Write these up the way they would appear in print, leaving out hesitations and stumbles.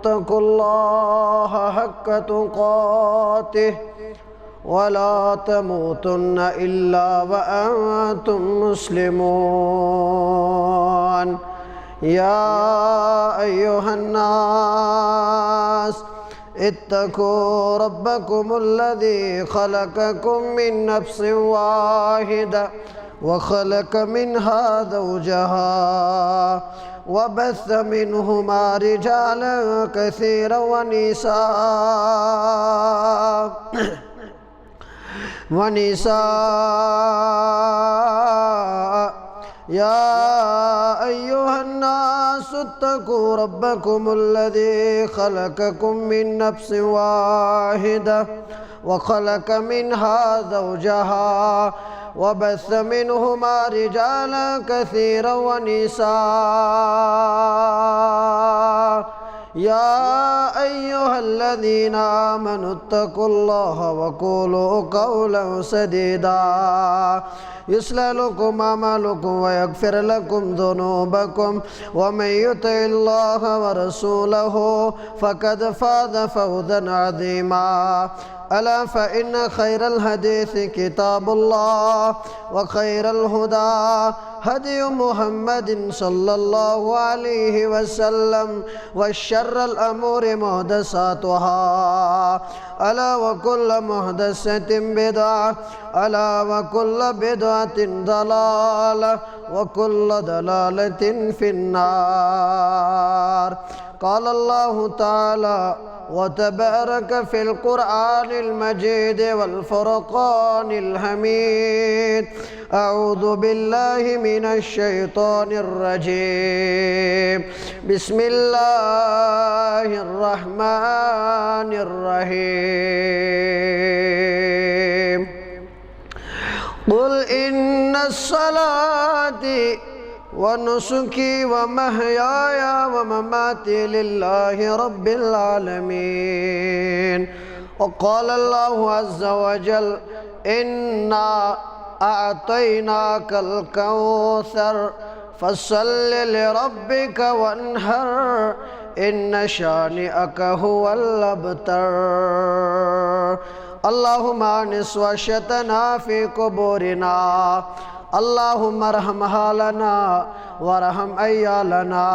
اتقوا الله حق تقاته ولا تموتن إلا وأنتم مسلمون يا أيها الناس اتقوا ربكم الذي خلقكم من نفس واحدة وخلق منها زوجها وبث منهما رجالا كثيرا ونساء يا أيها الناس اتقوا ربكم الذي خلقكم من نفس واحدة وخلق منها زوجها وبث منهما رجالا كثيرا ونساء يا أيها الذين آمنوا اتقوا الله وقولوا قولا سديدا يصلح لكم أعمالكم ويغفر لكم ذنوبكم ومن يطع الله ورسوله فقد فاز فوزا عظيما ألا فإن خير الحديث كتاب الله وخير الهدى هدي محمد صلى الله عليه وسلم وشر الأمور محدثاتها ألا وكل محدثة بدعة ألا وكل بدعة ضلالة وكل ضلالة في النار قال الله تعالى وتبارك في القرآن المجيد والفرقان الحميد أعوذ بالله من الشيطان الرجيم بسم الله الرحمن الرحيم قل إن الصلاة ونسكي ومحياي ومماتي لله رب العالمين وقال الله عز وجل إنا أعطيناك الكوثر فصل لربك وانحر إن شانئك هو الأبتر اللهم أنس وحشتنا في قبورنا اللهم ارحم حالنا وارحم عيالنا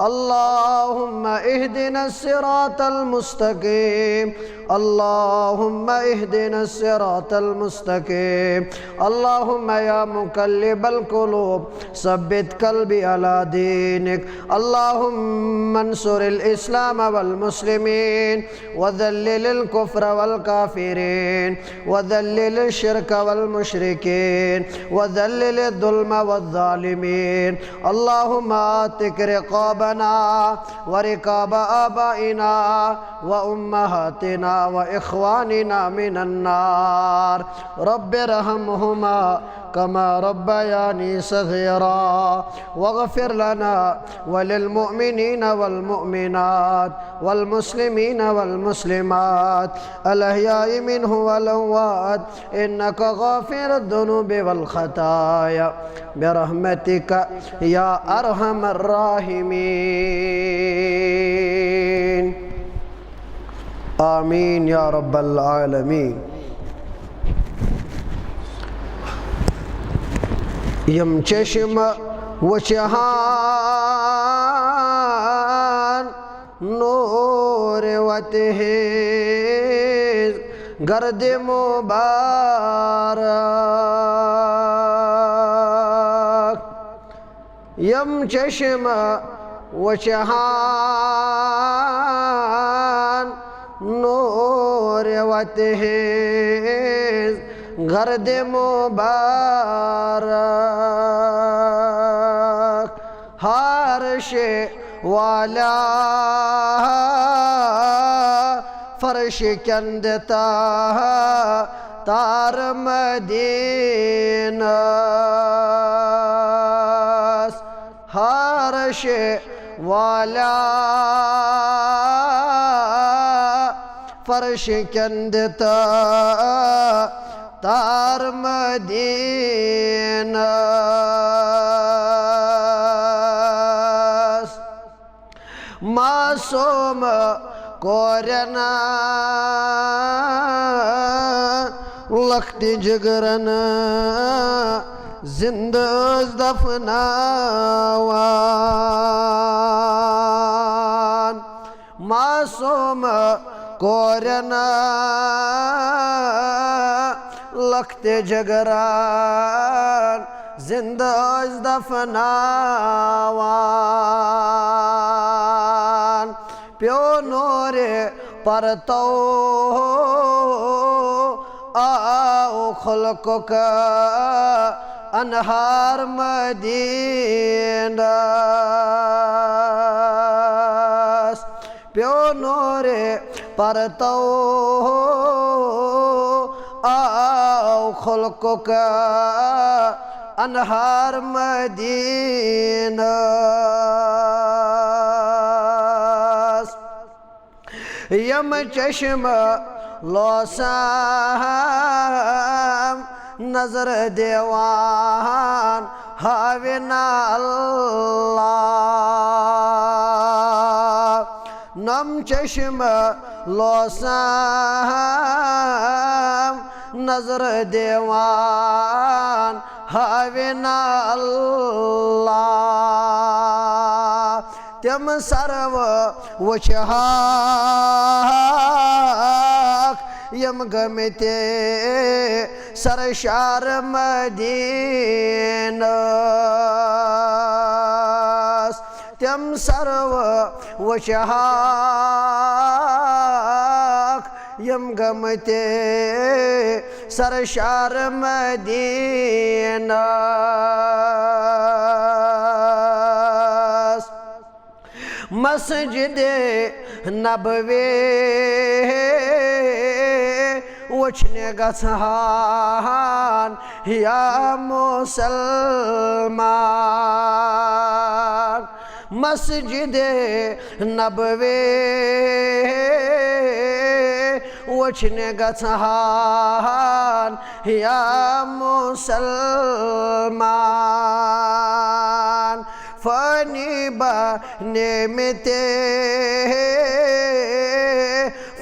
اللهم اهدنا الصراط المستقيم اللهم اهدنا الصراط المستقيم اللهم يا مقلب القلوب ثبت قلبي على دينك اللهم انصر الإسلام والمسلمين وذلل الكفر والكافرين وذلل الشرك والمشركين وذلل الظلم والظالمين اللهم آتك رقابنا ورقاب آبائنا وأمهاتنا وإخواننا من النار رب ارحمهما كما ربياني صغيرا واغفر لنا وللمؤمنين والمؤمنات والمسلمين والمسلمات الأحياء منه والأموات إنك غافر الذنوب والخطايا برحمتك يا أرحم الراحمين آمين يا رب العالمين یم چشم و چہان نور وته گرد مبارک یم چشم و چہان نور وته گرد مبارک ہارش والا فرش کندتا تار مدینہ ہارش والا فرش کندتا تار مدینہ ما معصوم کورن لختی جگرن زندہ دفناوان معصوم کورن لختی جگرن زندہ دفناوان پیو نور پرتو آؤ خلق کا انہار مدینہ پیو نور پرتو آؤ خلق کا انہار مدینہ یم چشم لوسام نظر دیوان ہاوینا اللہ نم چشم لوسام نظر دیوان ہاوینا اللہ تم سرو وچہاک یم گمتے سرشار مدینہ تم سرو وچہاک یم گمتے سرشار مدینہ مسجد نبوی وچھنے گژھان یا مسلمان مسجد نبوی وچھنے گژھان یا مسلمان فانی بنعمتے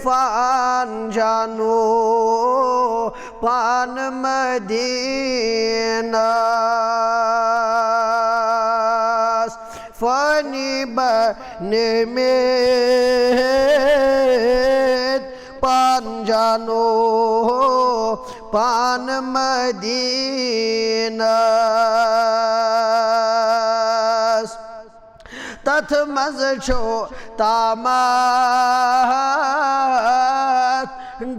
فان جانو پان مدینہ فانی بنعمت پان جانو پان مدینہ تتھ مز چھو تامات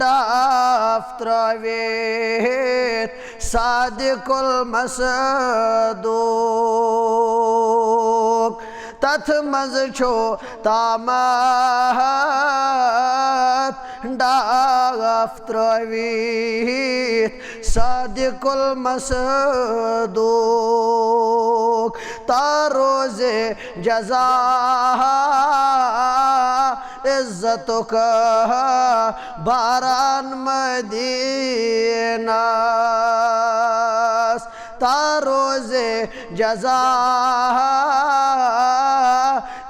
ڈاف تراویت صادق المصدوق تتھ مز چھو تامات ڈاف تراویت صادق المصدوق تاروز جزا عزتوں کا باران مدینہ تاروز جزا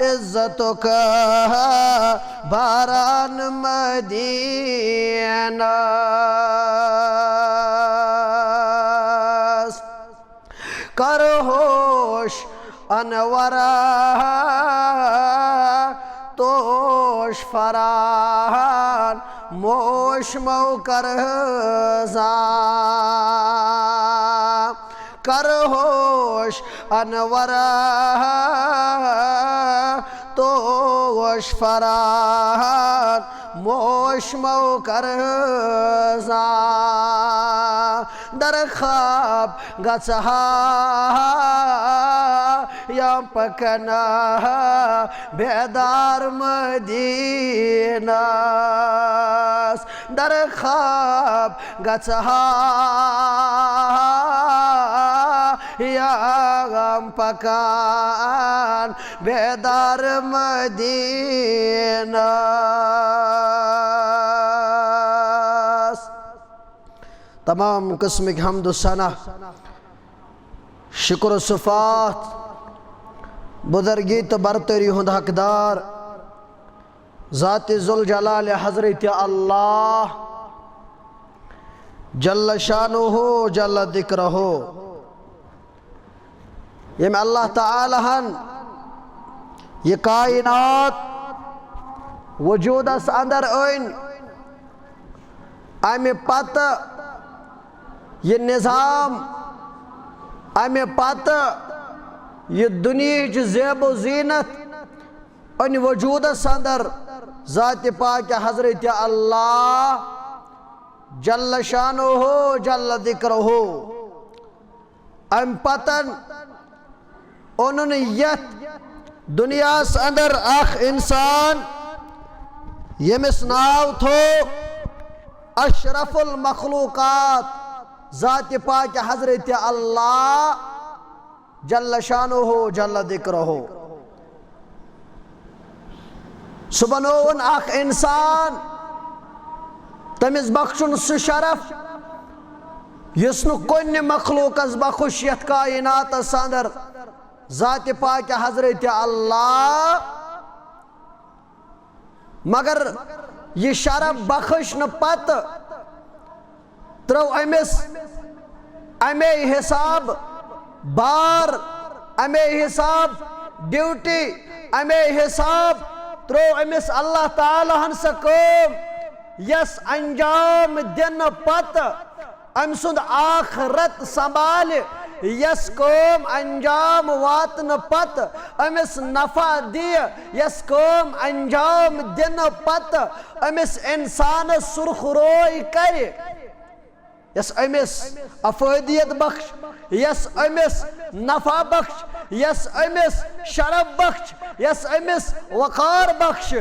عزتوں کا باران مدینہ کر ہوش انورا توش فران موش موکر زان کر ہوش انورا توش فران موش موکر زان در خواب گژھا یا پکنا بیدار مدینہ در خواب گژھا یا غم پکان بیدار مدینہ تمام قسم کی حمد و ثنا شکر و صفات بزرگی تو برتری ہند حقدار ذات ذوالجلال حضرت اللہ جل شانہ جل ذکرہ یم اللہ تعالیٰ ہن یہ کائنات وجودس اندر این امہ پتہ یہ نظام امہ پتہ یہ دنیا زیب و زینت ان وجودس اندر ذات پاک حضرت اللہ جل شانہ جل ذکرہ ام پتن انہوں نے یت دنیا اندر اخ انسان یمس ناو تھو اشرف المخلوقات ذات پاک حضرت اللہ جل شانہ جل ذکرہ سہ بنون اخ انسان تمس بخشن سہ شرف یس نہ کن مخلوقس بخش یت کائناتس اندر ذات پاک حضرت اللہ مگر یہ شرف بخش نہ پتہ ترو امس امے حساب بار امے حساب ڈیوٹی امے حساب ترو امس اللہ تعالیٰ ہن سہ کام یس انجام دن پتہ ام سند آخرت سنبھال یس کام انجام واتن پتہ امس نفع دی یس کام انجام دن پتہ امس انسان سرخ روئی کر یس امس افادیت بخش یس امس نفع بخش یس امس شرف بخش یس امس وقار بخش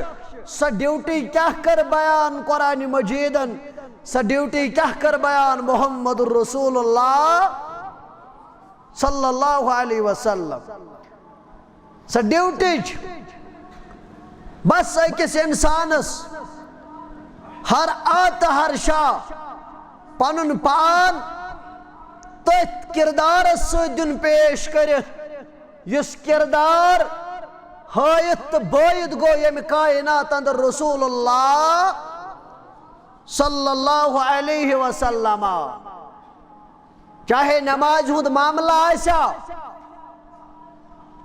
سہ ڈیوٹی کیا کر بیان قرآن مجیدن سہ ڈیوٹی کیا کر بیان محمد الرسول اللہ صلی اللہ علیہ وسلم سہ ڈیوٹی بس اکس انسانس ہر آت ہر شاہ پنن پان تت کردار سن پیش کرت یس کردار ہایت تو بائد گو یم کائنات اندر رسول اللہ صلی اللہ علیہ وسلم چاہے نماز ہند معاملہ آسا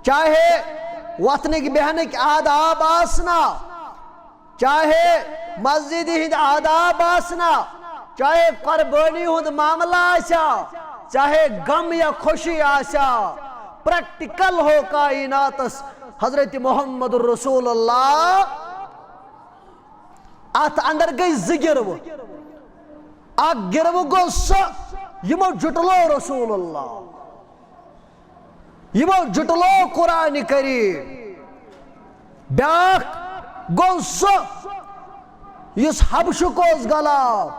چاہے وطنک بہنک آداب آسنا چاہے مسجد ہند آداب آسنا چاہے قربانی ہند معاملہ آسا چاہے غم یا خوشی آسا پریکٹیکل ہو کائناتس حضرت محمد الرسول اللہ ات اندر گئی زگرو اک گرو گو سا یمو جٹلو رسول اللہ یمو جٹلو قرآن کریم بیاک گو سا یس حبش کوس غلاب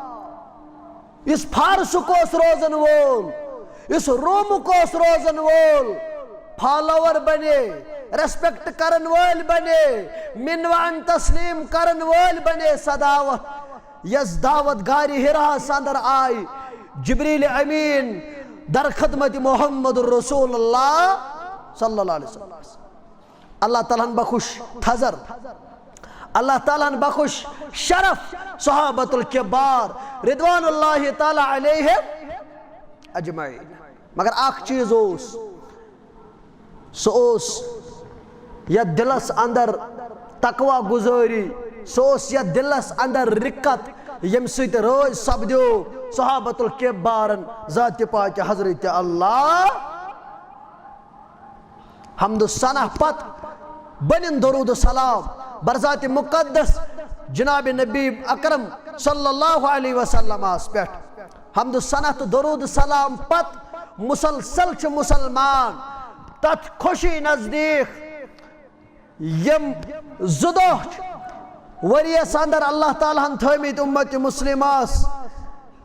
یس فارس کوس روزن وول یس روم کوس روزن وول فالوور بنے ریسپیکٹ کرن وول بنے منوان تسلیم کرن وول بنے صداوت یس دعوت گاری ہرا اندر آئی جبریل امین در خدمت محمد الرسول اللہ صلی اللہ علیہ وسلم اللہ تعالیٰ بخش تھزر اللہ تعالیٰ بخش شرف صحابت الکبار رضوان اللہ تعالیٰ علیہ اجمعین مگر آخ چیز سوس یا دلس اندر تقوی گزاری سوس یا دلس اندر رکت یم سیت روز سبدیو صحابت الکبارن ذات پاک حضرت اللہ حمد السنہ پت بنن درود سلام برذات مقدس جناب نبی اکرم صلی اللہ علیہ وسلم آس پیٹ حمد السنہ درود سلام پت مسلسل چھ مسلمان تت خوشی نزدیک یم زدوہ وریس اندر اللہ تعالیٰ ہن تھومت امت مسلماس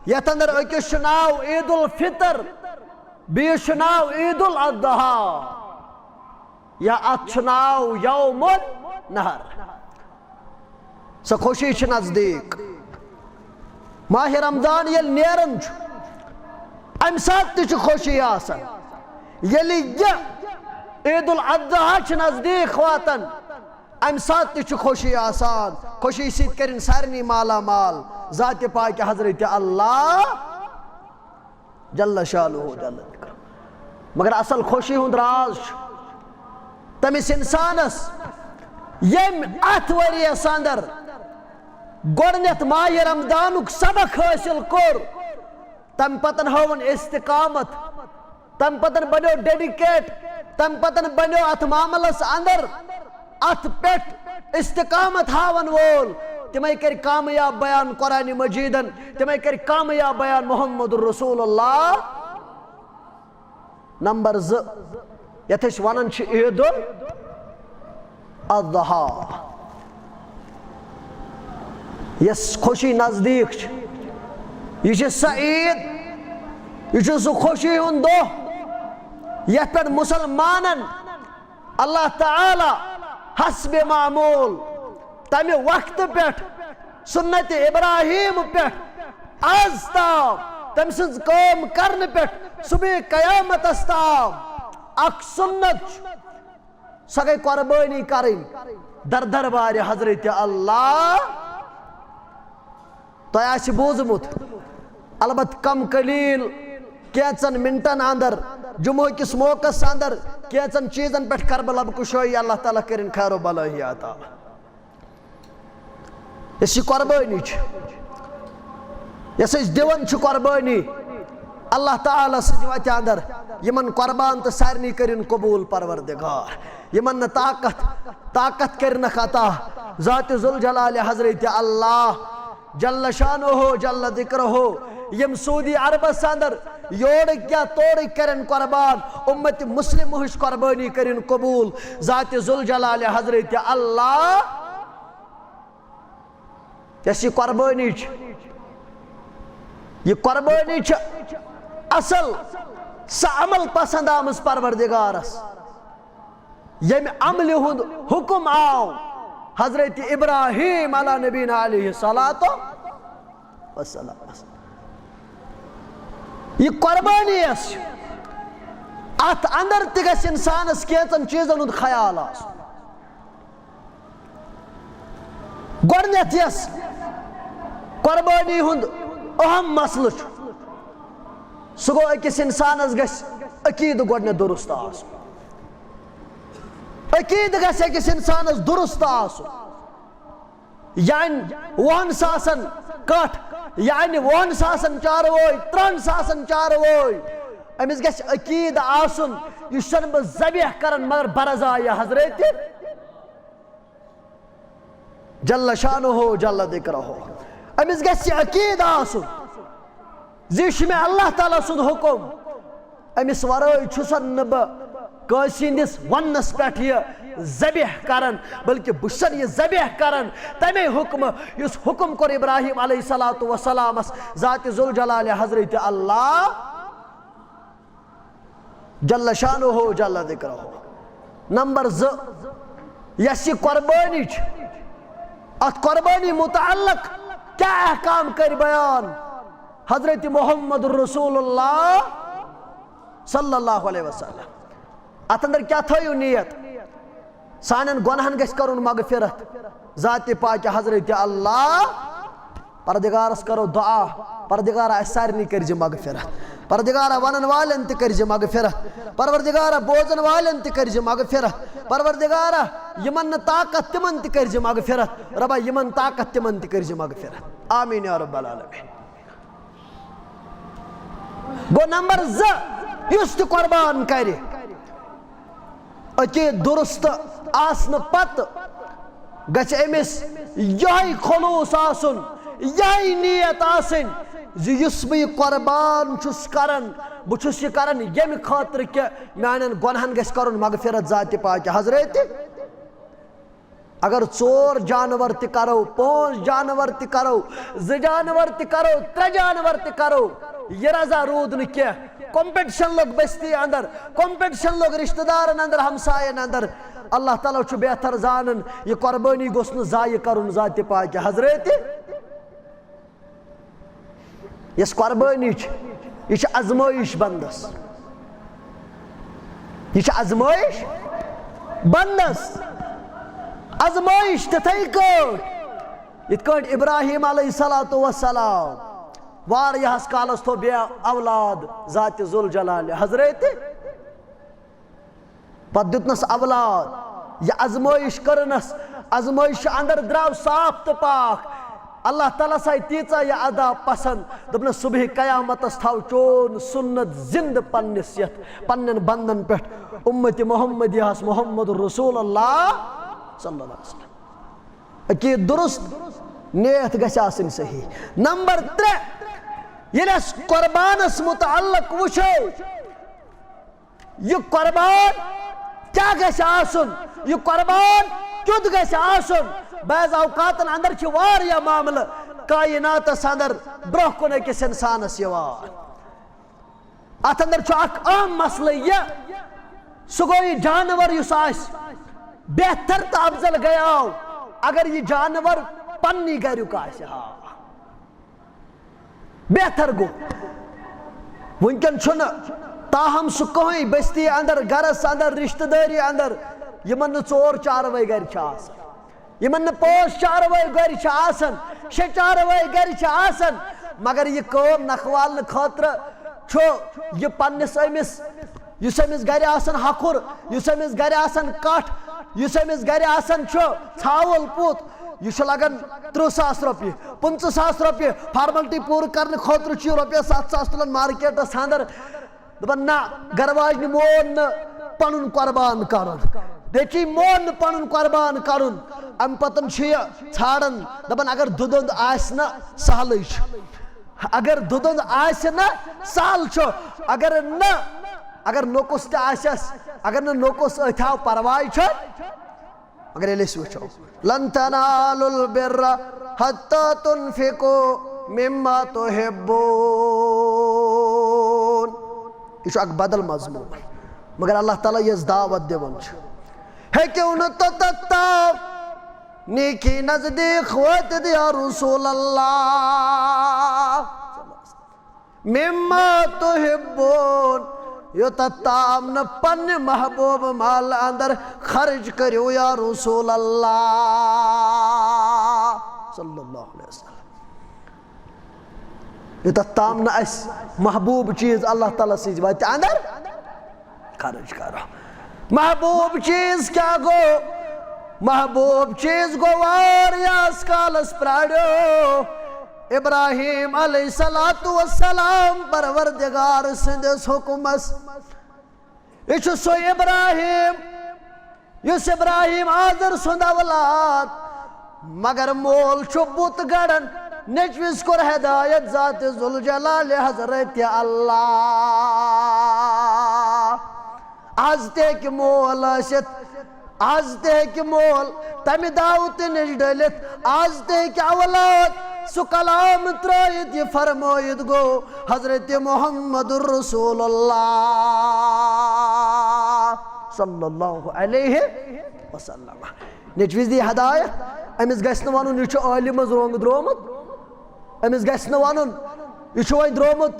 یت اندر اکس ناو عید الفطر بیس ناو عید الاضحیٰ یا ات ناو یوم النہر سہ خوشی چھ نزدیک ماہ رمضان یل نیرن ام سات تہ خوشی آسان یلی یہ عید الاضحیٰ چھ نزدیک واتن ام سات تہ خوشی آسان خوشی سیت کرن سارنی مالا مال ذات پاک حضرت اللہ جل شانہ جل ذکرہ مگر اصل خوشی ہند راز تمس انسانس یم ات وریس اندر گۄڈنیتھ ماہ رمضانک سبق حاصل کور تم پتن ہون استقامت تم پتن بنو ڈیڈیکیٹ تم پتن بنو ات معاملس اندر ات پیٹ استقامت ہاون وول تمے کر کامیاب بیان قرآن مجیدن تمے کر کامیاب بیان محمد رسول اللہ نمبر 2 یتھ اس ونن چھ عید الاضحیٰ یس خوشی نزدیک یہ چھ سہ عید یہ چھ سہ خوشی ہند دہ یتھ پہ مسلمانن اللہ تعالی حسب معمول تمہ وقت پہ سنت ابراہیم پہ آز تام تم سن کام کرنے پہ صبح قیامت تام اک سنت سہ گئی قربانی کریں در دربار حضرت اللہ تو آسی بوزمت البت کم قلیل کینچن منٹن اندر جمعہ کس موقع اندر کینچن چیزن پہ کربلا کشائی اللہ تعالیٰ کرن خیر و بلائی عطا اس قربانی یس دیون قربانی اللہ تعالیٰ سد وتہ اندر یمن قربان تو سارنی کرن قبول پروردگار یمن طاقت کرنک عطا ذات ذوالجلال حضرت اللہ جل شانہ جل ذکرہ یم سعودی عربس اندر یوڑ کیا توڑ کرن قربان امت مسلم ہش قربانی کرن قبول ذات ذوالجلال حضرت اللہ یہ قربانی یہ قربانی اصل سہ عمل پسند آمز پروردگارس یم عمل ہند حکم آو حضرت ابراہیم علی نبینا علیہ السلام یہ قربانی ات اندر تگس انسانس کینچن چیزن ہند خیال آس گۄڈنیتھ یس قربانی ہند اہم مسئلہ سہ گو اکس انسانس گژھِ عقید گۄڈنیتھ درست آسُن عقید گژھِ اکس انسانس درست آسُن یعنی 100,000 کٹھ یعنی 100,000 چاروٲے 3,000 چاروٲے امس گژھِ عقید آسُن یہ چھُنہٕ بہٕ ذبیح کران مگر برضایہ حضرت جل شانہ جل ذکرہ امس گژھِ عقید آسُن زِ یہِ چھُ مےٚ اللہ تعالیٰ سُنٛد حکم امس ورٲے چھُسن نہٕ بہٕ کٲنٛسہِ ہٕنٛدِس وننس پٮ۪ٹھ یہ ذبیح کران بلکہ بہٕ چھُسن یہ ذبیح کران تمے حکمہ یُس حکم کوٚر ابراہیم علیہ الصلوۃ والسلامس ذات ذوالجلال حضرت اللہ جل شانہ جل ذکرہ نمبر 2 یس یہ قربانی ات قربانی متعلق کیا احکام کر بیان حضرت محمد رسول اللہ صلی اللہ علیہ وسلم ات اندر کیا تھیو نیت سانن گناہن گژھِ کرُن مغفرت ذات پاک حضرت اللہ پردگارس کرو دعا پردگارا اس سارنی کرزِ مغفرت پردگارا ونن والن تہ کرزِ مغفرت پروردگارا بوزن والن تہ کرزِ مغفرت پروردگارا یمن طاقت تمن تہ کرزِ مغفرت ربا یمن طاقت تمن تہ کرزِ مغفرت آمین یا رب العالمین گو نمبر 2 یس تہ قربان کر عقید درست آسن پتہ گژھِ امس یہے خلوص آسن یہے نیت آسن زِ یُس بہٕ یہِ قربان چھُس کران بہٕ چھُس یہِ کران ییٚمہِ خٲطرٕ کہِ میانٮ۪ن گۄنہن گژھِ کرُن مغفرت ذاتِ پاکہِ حضرت اگر 4 جانور تہِ کرو 5 جانور تہِ کرو 2 جانور تہِ کرو 3 جانور تہِ کرو یہ رضا روٗد نہٕ کینٛہہ کمپٹیشن لوگ بستی اندر کمپٹیشن لوگ رشتہ دارن اندر ہمسائن اندر اللہ تعالیٰ چھُ بہتر زانن یہ قربانی گوٚژھ نہٕ ضایع کرُن ذاتِ پاکہِ حضرت یس قربانی یہ چھ ازمائش بندس یہ چھ ازمائش بندس ازمائش تتھے یت کٹ ابراہیم علیہ السلام واریاہس کالس تھو بے اولاد ذات ذوالجلال حضرت پتہ دتنس اولاد یہ ازمائش کرنس ازمائش اندر دراو صاف تو پاک اللہ تعالیٰ سائی تیچا یہ ادا پسند دبنا صبح قیامت تھاو چون سنت زند پنسیت پنن بندن پیٹ امت محمدی ہاس محمد رسول اللہ صلی اللہ علیہ وسلم عقید درست نیت گژھِ آسٕنۍ صحیح نمبر 3 ییٚلہِ أسۍ قربانس متعلق وٕچھو یہ قربان کیا گژھِ آسُن یہ قربان کیُتھ گژھِ آسُن بعض اوقاتن اندر چھ واریاہ معاملہ کائناتس اندر برونٛہہ کُن أکِس انسانس یِوان اتھ اندر چھُ اکھ اہم مسئلہ یہ سُہ گوٚو یہِ جانور یُس آسہِ بہتر تہٕ افضل گٔیاو اگر یہ جانور پننی گریُک آسہِ ہا بہتر گو ونکن چھُنہٕ تاہم سُہ کٕہٕنۍ بستی اندر گرس اندر رشتہ دٲری اندر یمن نہٕ 4 چاروٲے گرِ چھِ آسان یمن نہٕ 5 چاروٲے گرِ چھِ آسان 6 چاروٲے گرِ چھِ آسان مگر یہ کٲم نکھوالنہٕ خٲطرٕ چھُ یہ پننس أمس یُس أمس گرِ آسان ہکھُر یُس أمس گرِ آسان کٹھ یُس أمس گرِ آسان چھُ ژھاوُل پوٚت یہ چھُ لگان 30,000 رۄپیہِ 50,000 رۄپیہِ فارملٹی پوٗرٕ کرنہٕ خٲطرٕ چھُ یہِ رۄپیس 7,000 تُلان مارکیٹس اندر دپان نہ گرواجنہِ مون نہٕ پنُن قربان کرُن بیٚیہِ مون نہٕ پنُن قربان کرُن امہِ پتہٕ چھُ یہِ ژھانڈان دپان اگر دُدُند آسہِ نہٕ سہلٕے چھُ اگر دُدُند آسہِ نہٕ سہل چھُ اگر نہٕ اگر نوٚکُس تہِ آسٮ۪س اگر نہٕ نوٚکُس أتھۍ آو پرواے چھُ مگر ییٚلہِ أسۍ وٕچھو لن تنالوا البر حتى تنفقوا مما تحبون یہ چھُ اکھ بدل مضموٗن مگر اللہ تعالیٰ یۄس دعوت دِوان چھُ ہیٚکِو نہٕ توٚتتھ تام نیکی نزدیٖک وٲتِتھ یا رسول اللہ مما تحبون یوٚتتھ تام نہٕ پننہِ محبوب مال اندر خرچ کٔرِو یا رسول اللہ صلی اللہ علیہ وسلم یوٚتتھ تام نہٕ اسہِ محبوب چیٖز اللہ تعالیٰ سٕنٛزِ وتہِ اندر خرچ کرو محبوب چیٖز کیٛاہ گوٚو محبوب چیٖز گوٚو واریاہس کالس پرٛاریو ابراہیم علیہ السلام پروردگار سندس حکمس یہ چھُ سُہ ابراہیم یُس ابراہیم آزر سُنٛد اولاد مگر مول چھُ بُت گڑان نیچوِس کوٚر ہدایت ذات ذوالجلال حضرت اللہ آز تہِ ہیٚکہِ مول ٲسِتھ آز تہِ ہیٚکہِ مول تمہِ دعوتہِ نِش ڈٔلِتھ آز تہِ ہیٚکہِ اولاد سُہ کلام ترٲیِتھ یہ فرمٲیِتھ گوٚو حضرت محمد رسول اللہ صلی اللہ علیہ وسلم نیچوِس دی ہدایت أمِس گژھِ نہٕ وَنُن یہِ چھُ عٲلہِ منٛز رونٛگ درٛومُت أمِس گژھِ نہٕ وَنُن یہِ چھُ وۄنۍ درٛومُت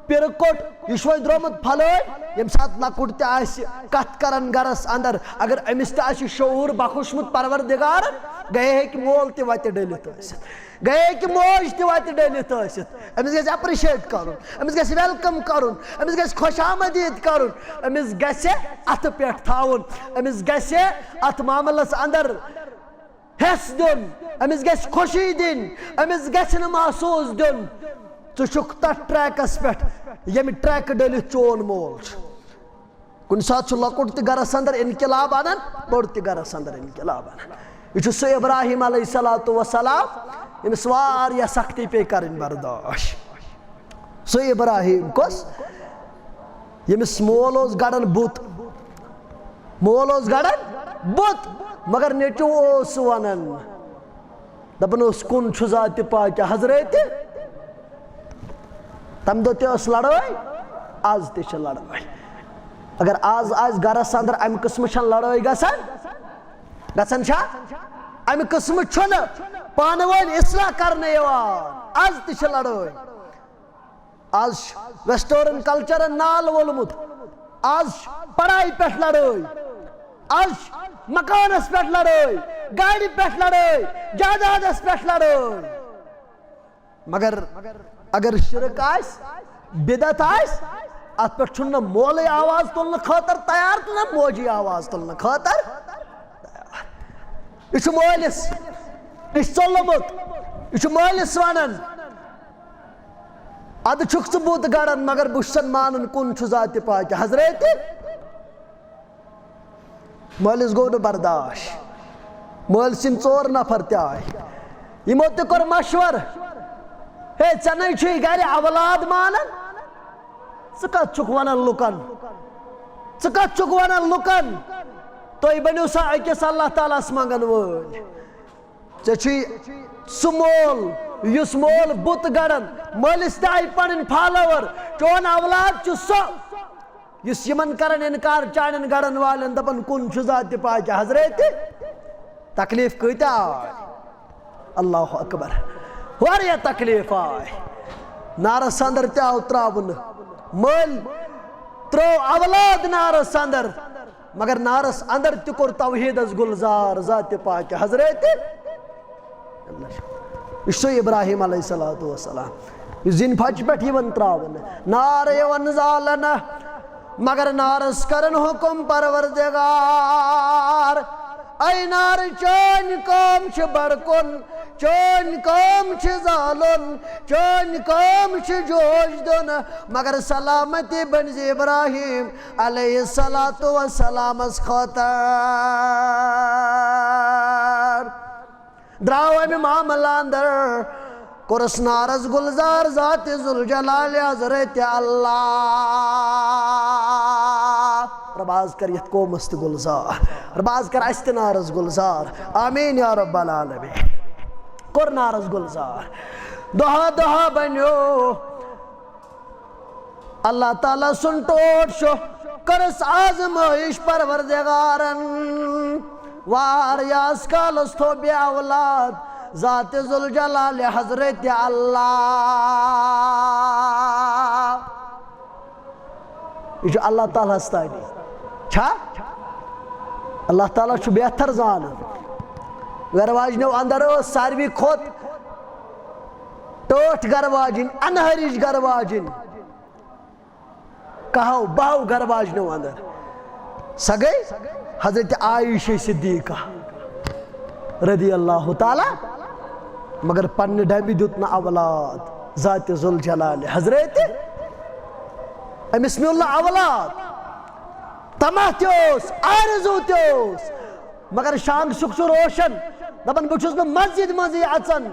پِرٕ کوٚٹ یہِ چھُ وۄنۍ درٛومُت پھلٲنۍ ییٚمہِ ساتہٕ لۄکُٹ تہِ آسہِ کتھ کران گرس اندر اگر أمِس تہِ آسہِ شعوٗر بخوشمُت پروردگارن گٔیے ہیٚکہِ مول تہِ وتہِ ڈٔلِتھ ٲسِتھ گٔیے ہیٚکہِ موج تہِ وتہِ ڈٔلِتھ ٲسِتھ أمِس گژھِ ایپرِشیٹ کرُن أمِس گژھِ ویلکم کرُن أمِس گژھِ خۄش آمدید کرُن أمِس گژھِ اتھٕ پٮ۪ٹھ تھاوُن أمِس گژھِ اتھ معاملس اندر حِصہٕ دیُن أمِس گژھِ خوشی دِنۍ أمِس گژھِ نہٕ محسوٗس دیُن ژٕ چھُکھ تتھ ٹریکس پٮ۪ٹھ ییٚمہِ ٹریکہٕ ڈٔلِتھ چون مول چھُ کُنہِ ساتہٕ چھُ لۄکُٹ تہِ گرس اندر انقلاب انان بوٚڑ تہِ گرس اندر انقلاب انان یہ چھُ سُہ ابراہیم علیہ السلام ییٚمِس واریاہ سختی پیٚیہِ کرٕنۍ برداش سُہ ابراہیم کۄس ییٚمِس مول اوس گڑان بُت مول اوس گڑان بُت مگر نیٚچوٗ اوس سُہ ونان دپان اوس کُن چھُ ذاتِ پاکہِ حضرت تمہِ دۄہ تہِ ٲس لڑٲے آز تہِ چھِ لڑٲے اگر آز آسہِ گرس اندر امہِ قٕسمہٕ چھنہٕ لڑٲے گژھان چھا امہِ قٕسمہٕ چھُنہٕ پانہٕ ؤنۍ اصلاح کرنہٕ یِوان آز تہِ چھِ لڑٲے آز چھُ ویسٹٲرن کلچرن نال وولمُت آز چھِ پڑایہِ پٮ۪ٹھ لڑٲے آز چھِ مکانس پہ لڑائی گاڑی پہ لڑائی جائیدادس پہ لڑائی مگر اگر شرک آس بدعت آس ات پہ چھُنہٕ مولٕے آواز تُلنہٕ خٲطرٕ تیار تہٕ نہ موجی آواز تُلنہٕ خٲطرٕ یہ چھُ مٲلِس یہ چھُ ژوٚلمُت یہ چھُ مٲلِس ونان ادٕ چھُکھ ژٕ بُت گڑان مگر بہٕ چھُسن مانان کُن چھُ ذاتِ پاکہِ حضرت مٲلِس گوٚو نہٕ برداش مٲلۍ سٕنٛدۍ 4 نفر تہِ آے یِمو تہِ کوٚر مشور ہے ژےٚ نَے چھُے گرِ اولاد مانان ژٕ کتھ چھُکھ ونان لُکن ژٕ کتھ چھُکھ ونان لُکن تُہۍ بٔنِو سا أکِس اللہ تعالیٰ ہس منگن وٲلۍ ژےٚ چھُے سُہ مول یُس مول بُت گڑان مٲلِس تہِ آیہِ پنٕنۍ فالوور چون اولاد چھُ سُہ یُس یِمن کران انکار چانٮ۪ن گڑن والٮ۪ن دپان کُن چھُ ذاتِ پاکہِ حضرت تکلیٖف کۭتیاہ آے اللہ اکبر واریاہ تکلیٖف آے نارس انٛدر تہِ آو تراونہٕ مٲلۍ ترٛوو اولاد نارس انٛدر مگر نارس انٛدر تہِ کوٚر توحیٖدس گُلزار ذاتِ پاکہِ حضرت یہ چھُ ابراہیم علیہ الصلوۃ والسلام یُس زِنہِ پھچہِ پٮ۪ٹھ یِوان تراونہٕ نارٕ یِوان زالنہٕ مگر نارس کرن حُکم پروردگار اے نار چٲنۍ کٲم چھِ بڑکُن چٲنۍ کٲم چھِ زالُن چٲنۍ کٲم چھِ جوش دیُن مگر سلامتی بنزِ ابراہیم علیہ الصلوۃ والسلامس خٲطر درٛاو اَمہِ معاملہٕ اندر کوٚرُس نارس گُلزار ذاتِ ذوالجلال حضرت اللہ رب آز کر یتھ قومس تہِ گُلزار رب آز کر اَسہِ تہِ نارس گُلزار آمیٖن یا رب العالمین کوٚر نارس گُلزار دۄہا دۄہا بنیو اللہ تعالیٰ سُنٛد ٹوٹھ چھُ کٔرٕس آزمٲیش پروردگارن واریاہس کالس تھوٚو بے اولاد ذاتِ ذوالجلال حضرت اللہ یہ چھُ اللہ تعالیٰ ہس تانی چھا اللہ تعالیٰ چھُ بہتر زانان گھر واجنیو اندر ٲس ساروی کھۄت ٹٲٹھ گھر واجِنۍ انہرِچ گھر واجِنۍ 12 گھر واجنیو اندر سۄ گٔے حضرت عائشہ صدیقہ رضی اللہ تعالیٰ مگر پننہِ ڈبہِ دیُت نہٕ اولاد ذاتِ ذوالجلال حضرت أمِس میوٗل نہٕ اولاد طمع تہِ اوس آرزوٗ تہِ اوس مگر شانٛگسُک چھُ روشن دپان بہٕ چھُس نہٕ مسجد منٛزٕے اژان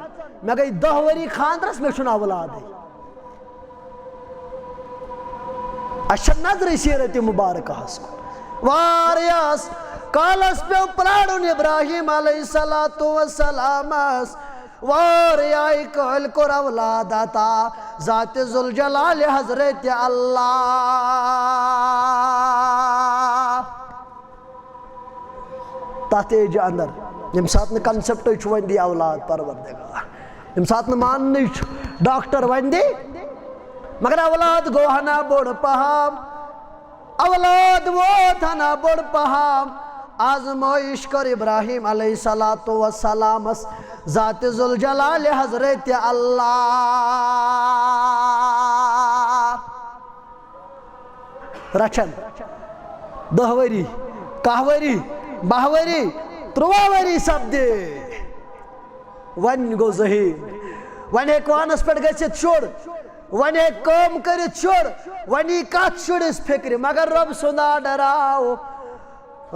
مےٚ گٔے 10 ؤری خانٛدرس مےٚ چھُنہٕ اولادٕے اَسہِ چھےٚ نظرٕے سیٖرتِ مُبارکہس کُن واریاہس کالس پیوٚو پرٛارُن ابراہیم علیہ الصلوۃ والسلامس واریاہہِ کٲلۍ کوٚر اولاد عطا ذاتِ ذوالجلال حضرت اللہ تتھ ایجہِ اندر ییٚمہِ ساتہٕ نہٕ کنسپٹٕے چھُ وۄنۍ دی اولاد پروردگار ییٚمہِ ساتہٕ نہٕ ماننٕے چھُ ڈاکٹر وۄنۍ دی مگر اولاد گوٚو ہنا بوٚڑ پہم اولاد ووت ہنا بوٚڑ پہم آزمٲیش کٔر ابراہیم علیہ الصلوۃ والسلامس ذاتِ ذوالجلال حضرت اللہ رچھن 10 ؤری 10 ؤری 12 ؤری 13 ؤری سپدے وۄنۍ گوٚو ظہیٖر وۄنۍ ہیٚکہِ وانس پٮ۪ٹھ گٔژھِتھ شُر وۄنۍ ہیٚکہِ کٲم کٔرِتھ شُر وۄنۍ یی کتھ شُرِس فکرِ مگر رۄب سُنٛد آرڈر آو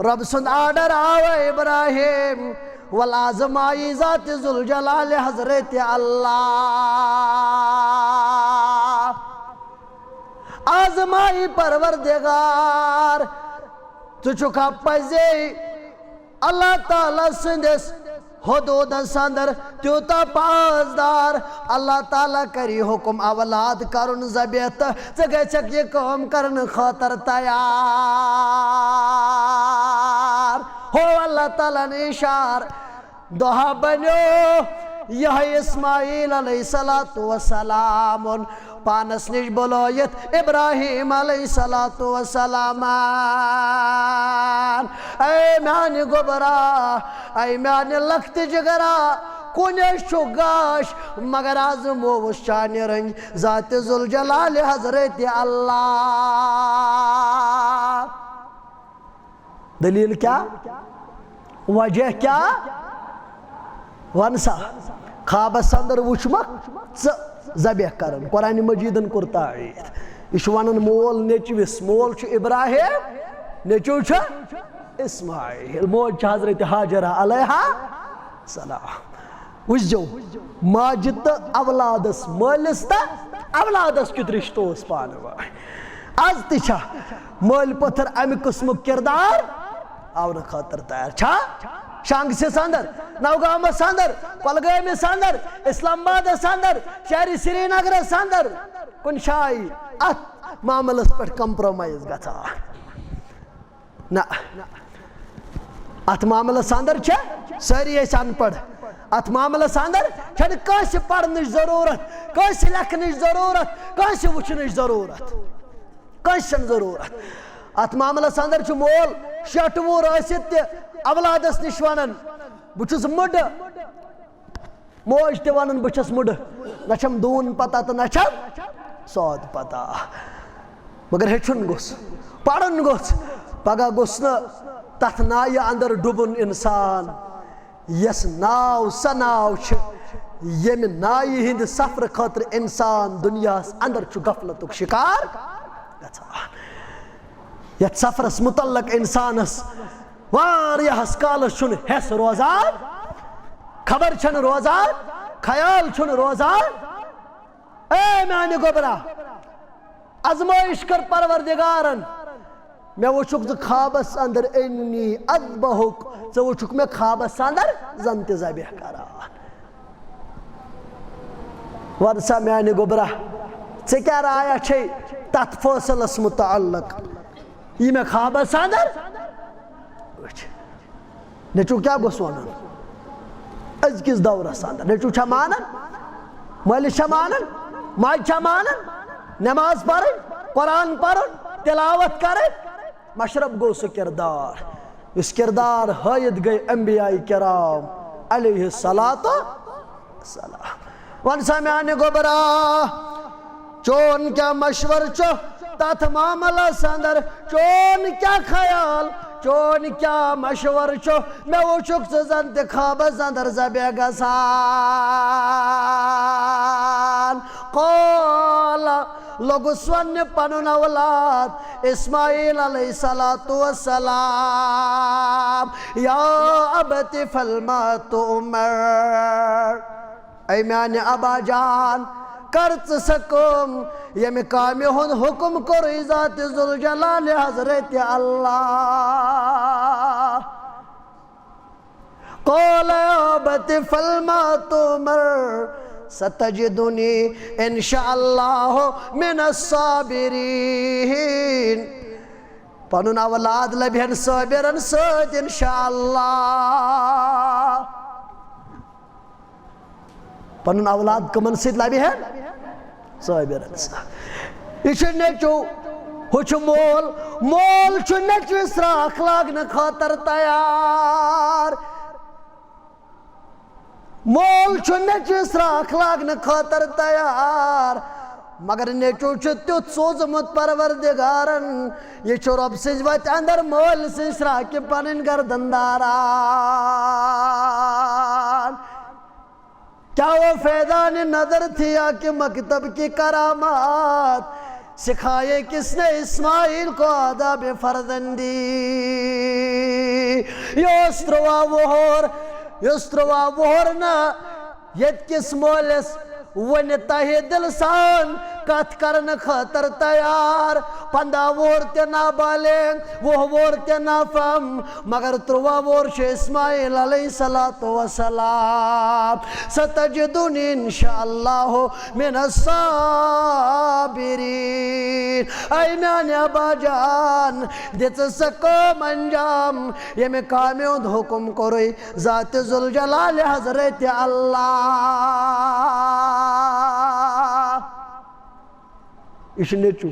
رب سُنٛد آرڈر آو ابراہیم ول آزمائی ذاتِ ذوالجلال حضرت اللہ آزمائی پروردگار ژٕ چھُکھا پزے اللہ تعالیٰ سٕنٛدِس حدوٗدس اندر تیوٗتاہ پاسدار اللہ تعالیٰ کری حُکم اولاد کرُن ذبح تہٕ ژٕ گژھکھ یہِ کٲم کرنہٕ خٲطرٕ تیار ہو اللہ تعالیٰ ہن اِشار دۄہا بنیو یہ اسماعیل علیہ السلام پانس نش بلویت ابراہیم علیہ السلام اے میانی گبرا اے میانی لخت جگرا کنش چھو گاش مگر آز موس چانی رنج ذات ذوالجلال حضرت اللہ. دلیل کیا وجہ کیا ونسا خوابس اندر وچمک ذبح کرن قرآن مجیدن کور تائید یہ ونن مول نیچوس مول چھ ابراہیم نیچو چھ اسماعیل موج چھ حضرت حاجرہ علیہ السلام. وچھو ماجد تا اولادس مالس تا اولادس کت رشتہ اس پانوائی آز تیچھا مال پتھر امی قسم کردار آونا خاطر تیار چھا شانگ سے ساندر نوگام ساندر کولگام ساندر اسلام آباد ساندر شہری سری نگر ساندر کن شائی ات معاملس پر کمپرومائز گتا نا ات معاملس ساندر چھا ساری ایسان پڑھ ات معاملہ ساندر چھڑ کانس پڑھنش ضرورت کانس لکھنش ضرورت کانس وچھنش ضرورت کانس ضرورت ات معاملہ ساندر چھ مول شٹ وور آسیت اولادس نش ونن بچس مڈ موج تہ ونن بچس مڈ نچھم دون پتہ تو نچھم سود پتہ مگر ہچن گوس پڑھن گوس پگہ گوس نا تتھ نایہ اندر ڈبن انسان یس ناو سناو چھ یم نائی ہند سفر خاطر انسان دنیا اندر چھ غفلتک شکار گژھان یت سفرس متعلق انسانس واریاہس کالس چھن حس روزان خبر چھن روزان خیال چھن روزان اے میانہ گوبرا ازمائش کر پروردگارن میں وچھک ز خوابس اندر انی اذبحک ژٕ وچھک میں خوابس اندر زن تہ ذبح کران ورسا میانہ گوبرا ژےٚ کیاہ رایا چھے تتھ فٲصلس متعلق یہ میں خوابس اندر وچھ نیچو کیا گوس ونن ازکس دورس اندر نیچو چھا مانن مٲلِس چھا مانن ماجہِ چھا مانن نماز پرن قرآن پرن تلاوت کرن مشرب گو سہ کردار اس کردار ہائد گئی انبیاء کرام علیہ السلام ون سا میانہ گوبرا چون کیا مشور چو تاتھ معاملہ سندر چون کیا خیال چون کیا مشور چو میں وہ چک زن خواب اندر ذبح گژھان قال لوگس ون پنن اولاد اسماعیل علیہ السلام یا ابت افعل ما تؤمر اے میانہ ابا جان کرت سکم یم کامہ ہند حکم کور ذات ذوالجلال حضرت اللہ قال یا ابت افعل ما تؤمر ستجدنی انشاءاللہ من الصابرین پنن اولاد لبہن صابرن سۭتۍ انشاءاللہ پنن اولاد کمن سۭتۍ لبہن صابرن سۭتۍ یہ چھُ نیچو ہُہ چھُ مول مول چھُ نیچوِس راکھ لاگنہٕ خٲطرٕ تیار مول چھُ نیچوِس راکھ لاگنہٕ خٲطرٕ تیار مگر نیچو چھُ تیُتھ سوٗزمُت پروردگارن یہ چھُ رۄب سٕنٛزِ وتہِ اندر مٲلۍ سٕنٛزِ شراکہِ پنٕنۍ گردن داران کیا وہ فیضان نظر تھی کہ مکتب کی کرامات سکھائے کس نے اسماعیل کو آداب فرزندی یوستروا وہور نا یت کس مولس ون تہ دل سان کت کرن خاطر تیار 15 وُہُر تہِ نابالغ 20 وُہُر تہِ نافہم مگر 13 وُہُر چھُ اسماعیل علیہ الصلوۃ والسلام ستجدنی انشاءاللہ من الصابرین اے میانہِ ابا جان دِژ سا کٲم انجام ییٚمہِ کامہِ ہُنٛد حُکم کوٚرُے ذاتِ ذوالجلالِ حضرت اللہ یہ چھُ نیٚچوٗ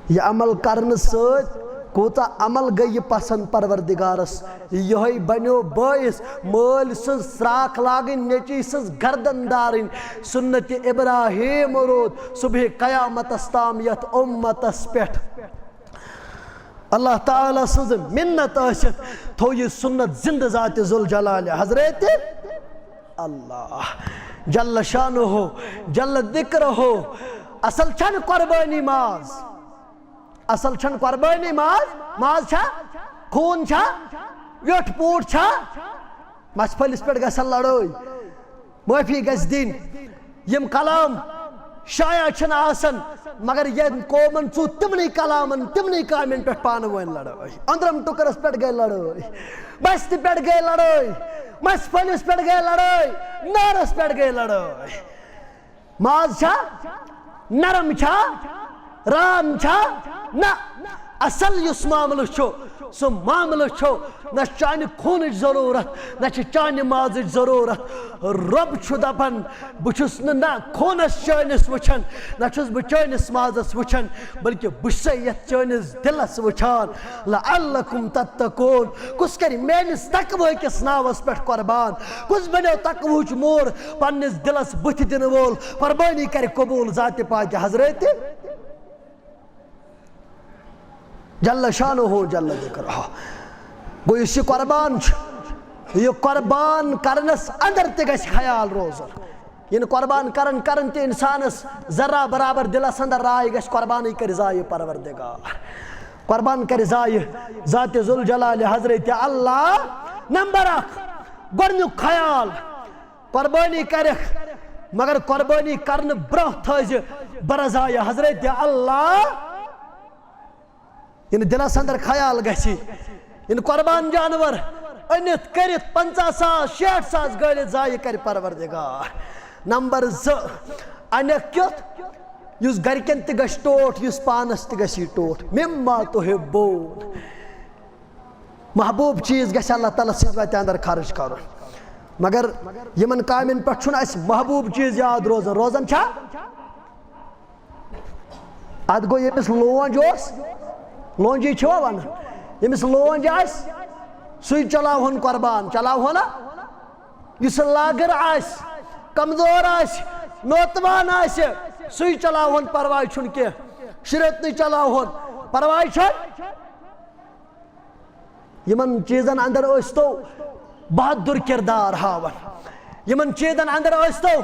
یہ عمل کرنے سۭتۍ کوٗتاہ عمل گٔے یہِ پسند پروردگارس یِہوٚے بنیو باعث مٲلۍ سٕنٛز سرٛاکھ لاگٕنۍ نیٚچی سٕنٛز گردن دارٕنۍ سُنتِ ابراہیم روٗد صُبحِ قیامتس تام یتھ اُمتس پٮ۪ٹھ اللہ تعالیٰ سٕنٛز مِنت ٲسِتھ تھوٚو یہِ سُنت زندٕ ذاتِ ذوالجلالِ حضرت اللہ جل شانہ جل ذکرہ اصل چھن قربانی ماز اصل چھن قربانی ماز چھا خون چھا ویوٚٹھ پوٗٹھ چھا مَژھ پھٔلِس پٮ۪ٹھ گژھن لڑٲے معٲفی گژھِ دِنۍ یِم کلام شایع چھِنہٕ آسان مگر ییٚمۍ قومن ژوٗ تِمنٕے کلامن تِمنٕے کامٮ۪ن پٮ۪ٹھ پانہٕ ؤنۍ لڑٲے أنٛدرم ٹُکرس پٮ۪ٹھ گٔے لڑٲے بستہِ پٮ۪ٹھ گٔے لڑٲے مَژھ پھٔلِس پٮ۪ٹھ گٔے لڑٲے نارس پٮ۪ٹھ گٔے لڑٲے ماز چھا نرم چھا رام چھا نہ اصل یُس معاملہٕ چھُ سُہ معاملہٕ چھُ نہ چھِ چانہِ خوٗنٕچ ضروٗرت نہ چھِ چانہِ مازٕچ ضروٗرت رۄب چھُ دپان بہٕ چھُس نہٕ نہ خوٗنس چٲنِس وٕچھان نہ چھُس بہٕ چٲنِس مازس وٕچھان بلکہِ بہٕ چھُسے یتھ چٲنِس دِلس وٕچھان لعلکم تتقوٗن کُس کرِ میٲنِس تقویٰ کِس ناوس پٮ۪ٹھ قۄربان کُس بنیو تقوہٕچ موٗر پننِس دِلس بٕتھِ دِنہٕ وول قۄربٲنی کرِ قبوٗل ذاتِ پاکہِ حضرت جل شانہ جل ذکرہ گوٚو یُس یہِ قۄربان چھُ یہِ قۄربان کرنس اندر تہِ گژھِ خیال روزُن یہِ نہٕ قۄربان کرن تہِ انسانس ذرا برابر دلس اندر راے گژھِ قۄربانٕے کرِ ضایہِ پروردگار قۄربان کرِ ضایہِ ذاتِ ذوالجلالِ حضرت اللہ نمبر 1 گۄڈنیُک خیال قۄربٲنی کرکھ مگر قۄربٲنی کرنہٕ برونٛہہ تھٲیزِ برضایہِ حضرت اللہ یعنی دلس اندر خیال گژھِ یعنی قۄربان جانور أنِتھ کٔرِتھ 50,000 60,000 گٲلِتھ ضایہِ کرِ پروردگار نمبر 2 انکھ کیُتھ یُس گرِکٮ۪ن تہِ گژھِ ٹوٹھ یُس پانس تہِ گژھِ ٹوٹھ مما تُحبوٗن محبوٗب چیٖز گژھِ اللہ تعالیٰ سٕنٛزِ وتہِ اندر خرٕچ کرُن مگر یِمن کامٮ۪ن پٮ۪ٹھ چھُنہٕ اَسہِ محبوٗب چیٖز یاد روزان چھا اتھ گوٚو ییٚمِس لونج اوس لونجی چھِوا ونان ییٚمِس لونج آسہِ سُے چلاوہون قۄربان چلاوہون نا یُس لاگٕر آسہِ کمزور آسہِ نوتوان آسہِ سُے چلاوہون پرواے چھُنہٕ کینٛہہ شُرٮ۪تنٕے چلاوہون پرواے چھُنہٕ یِمن چیٖزن اندر ٲسۍتو بہادُر کِردار ہاوان یِمن چیٖزن اندر ٲسۍتو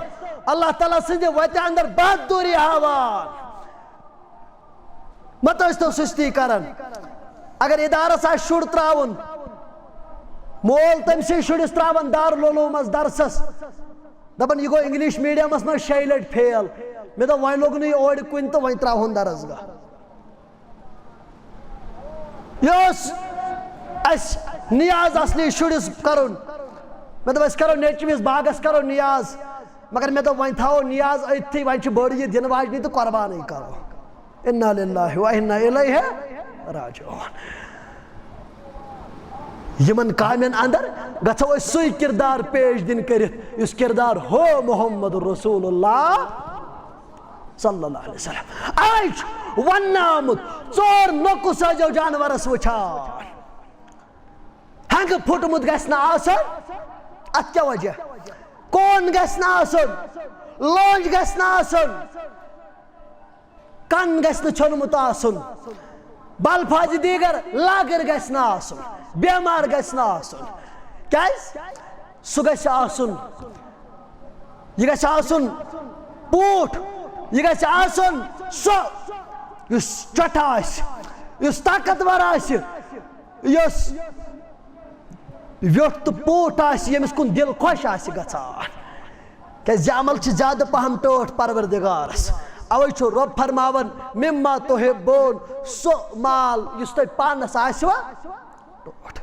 اللہ تعالیٰ سٕنٛدِ وتہِ اندر بہادُری ہاوان مت ٲسۍتو سُستی کران اگر ادارس آسہِ شُر تراوُن مول تٔمسٕے شُرِس تراوان دارالعلوٗمس درسس دپان یہِ گوٚو انگلش میڈیمس منٛز 6 لٹہِ فیل مےٚ دوٚپ وۄنۍ لوٚگ نہٕ یہِ اورِ کُنہِ تہٕ وۄنۍ تراوہون درسگاہ یہِ اوس اسہِ نیاز اصلی شُرِس کرُن مےٚ دوٚپ أسۍ کرو نیچوِس باغس کرو نیاز مگر مےٚ دوٚپ وۄنۍ تھاوو نیاز أتتھٕے وۄنۍ چھِ بٔڑ یہِ دِنہٕ واجنہِ تہٕ قۄربانٕے کرو اِنَّا لِلَّهِ وَإِنَّا إِلَيْهِ راجِعُونَ یِمن کامٮ۪ن اندر گژھو أسۍ سُے کردار پیش دِنۍ کٔرِتھ یُس کردار ہو محمد رسول اللہ صلی اللہ علیہ وسلم آز چھُ وننہٕ آمُت 4 نۄقُس ٲسۍزیو جانورس وٕچھان ہنگہٕ پھُٹمُت گژھِ نہٕ آسُن اتھ کیٛاہ وجہ کون گژھِ نہٕ آسُن لونج گژھِ نہٕ آسُن کن گژھِ نہٕ ژھیوٚنمُت آسُن بلفاظِ دیٖگر لاگٕر گژھِ نہٕ آسُن بٮ۪مار گژھِ نہٕ آسُن کیٛازِ سُہ گژھِ آسُن یہِ گژھِ آسُن پوٗٹھ یہِ گژھِ آسُن سُہ یُس ٹۄٹھٕ آسہِ یُس طاقتور آسہِ یُس ویوٚٹھ تہٕ پوٗٹھ آسہِ ییٚمِس کُن دِل خۄش آسہِ گژھان کہ عمل چھ زیادہ پہم ٹوٹ پروردگارس اوے چھو رب فرماون مما تحبون سو مال یس تہ پانس آسوا ٹوٹ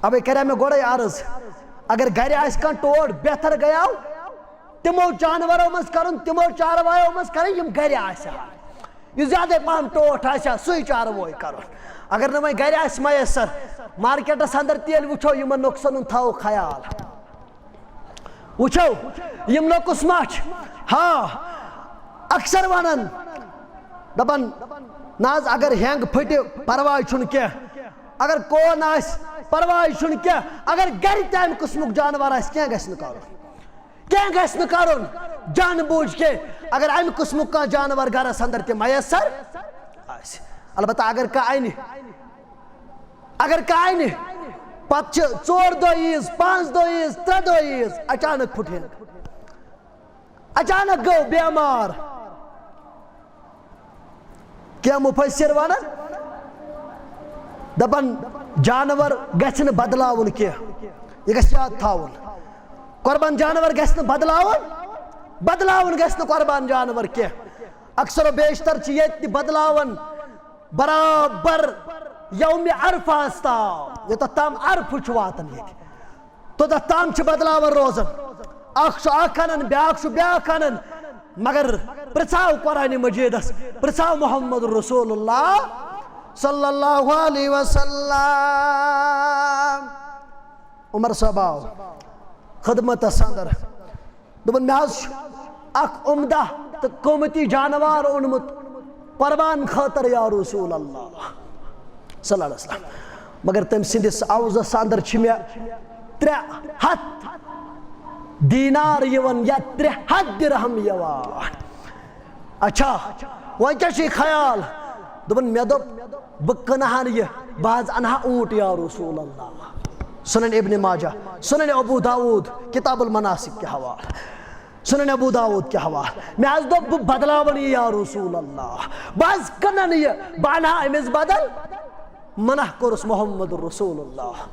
اوے کرے میں گوڑے عرض اگر گھر آس کان ٹوٹ بہتر گیاو تمو جانورو مز کرن تمو چاروایو مز کرن یم گھر آسا یہ زیادہ پہم ٹوٹ آسا سوئی چارووی کرن اگر نہ وۄنۍ گھر آسہِ میسر مارکیٹس اندر تیل وچھو یمن نقصان تھاو خیال وچھو یم نقص ما چھ ہاں اکثر ونن دپن ناز اگر ہینگ پھٹہِ پرواے چھُنہٕ کینٛہہ اگر کون آسہِ پرواے چھُنہٕ کینٛہہ اگر گھرِ تمہِ قٕسمُک جانور آسہِ کینٛہہ گژھِ نہٕ کرُن کینٛہہ گژھِ نہٕ کرُن جان بوٗجھ کے اگر امہِ قٕسمُک کانٛہہ جانور گرس اندر تہِ میسر آسہِ البتہ اگر کانٛہہ انہِ پتہٕ چھِ 4 دۄہ عیٖز 5 دۄہ عیٖز 3 دۄہ عیٖز اچانک پھُٹ ہینگ اچانک گوٚو بیمار کینٛہہ مُفسر ونان دپن جانور گژھِ نہٕ بدلاوُن کینٛہہ یہِ گژھِ یاد تھاوُن قۄربان جانور گژھِ نہٕ بدلاوُن گژھِ نہٕ قۄربان جانور کینٛہہ اکثر و بیشتر چھِ ییٚتہِ تہِ بدلاوان برابر یومِ عرفاس تام یوٚتتھ تام عرفہٕ چھُ واتان ییٚتہِ توٚتتھ تام چھِ بدلاوان روزان اکھ چھُ اکھ انان بیاکھ چھُ بیاکھ انان مگر پرژھاو قرآنِ مجیدس پرژھاو محمد رسول اللہ صلی اللہ علیہ وسلم عمر صاحب آو خدمتس اندر دوٚپُن مےٚ حظ چھُ اکھ عمدہ تہٕ قۭمتی جانوار اوٚنمُت قربان خٲطر یا رسول اللہ صلی اللہ علیہ وسلم مگر تٔمۍ سٕنٛدِس عوضس اندر چھِ مےٚ 300 دینار یِوان یا 300 درہم یِوان اچھا وۄنۍ کیٛاہ چھُے خیال دوٚپُن مےٚ دوٚپ بہٕ کٕنہٕ ہن یہِ بہٕ حظ انہٕ ہا اوٗنٹ یا رسول اللہ سنن ابن ماجہ سنن ابو داود کتاب المناسک کے حوالہ سنن ابو داود کے حوالہ میں حظ دوٚپ بہٕ بدلاون یہِ یا رسول اللہ بہٕ حظ کٕنن یہِ بہٕ انہٕ ہا أمِس بدل منع کوٚرُس محمد رسول اللہ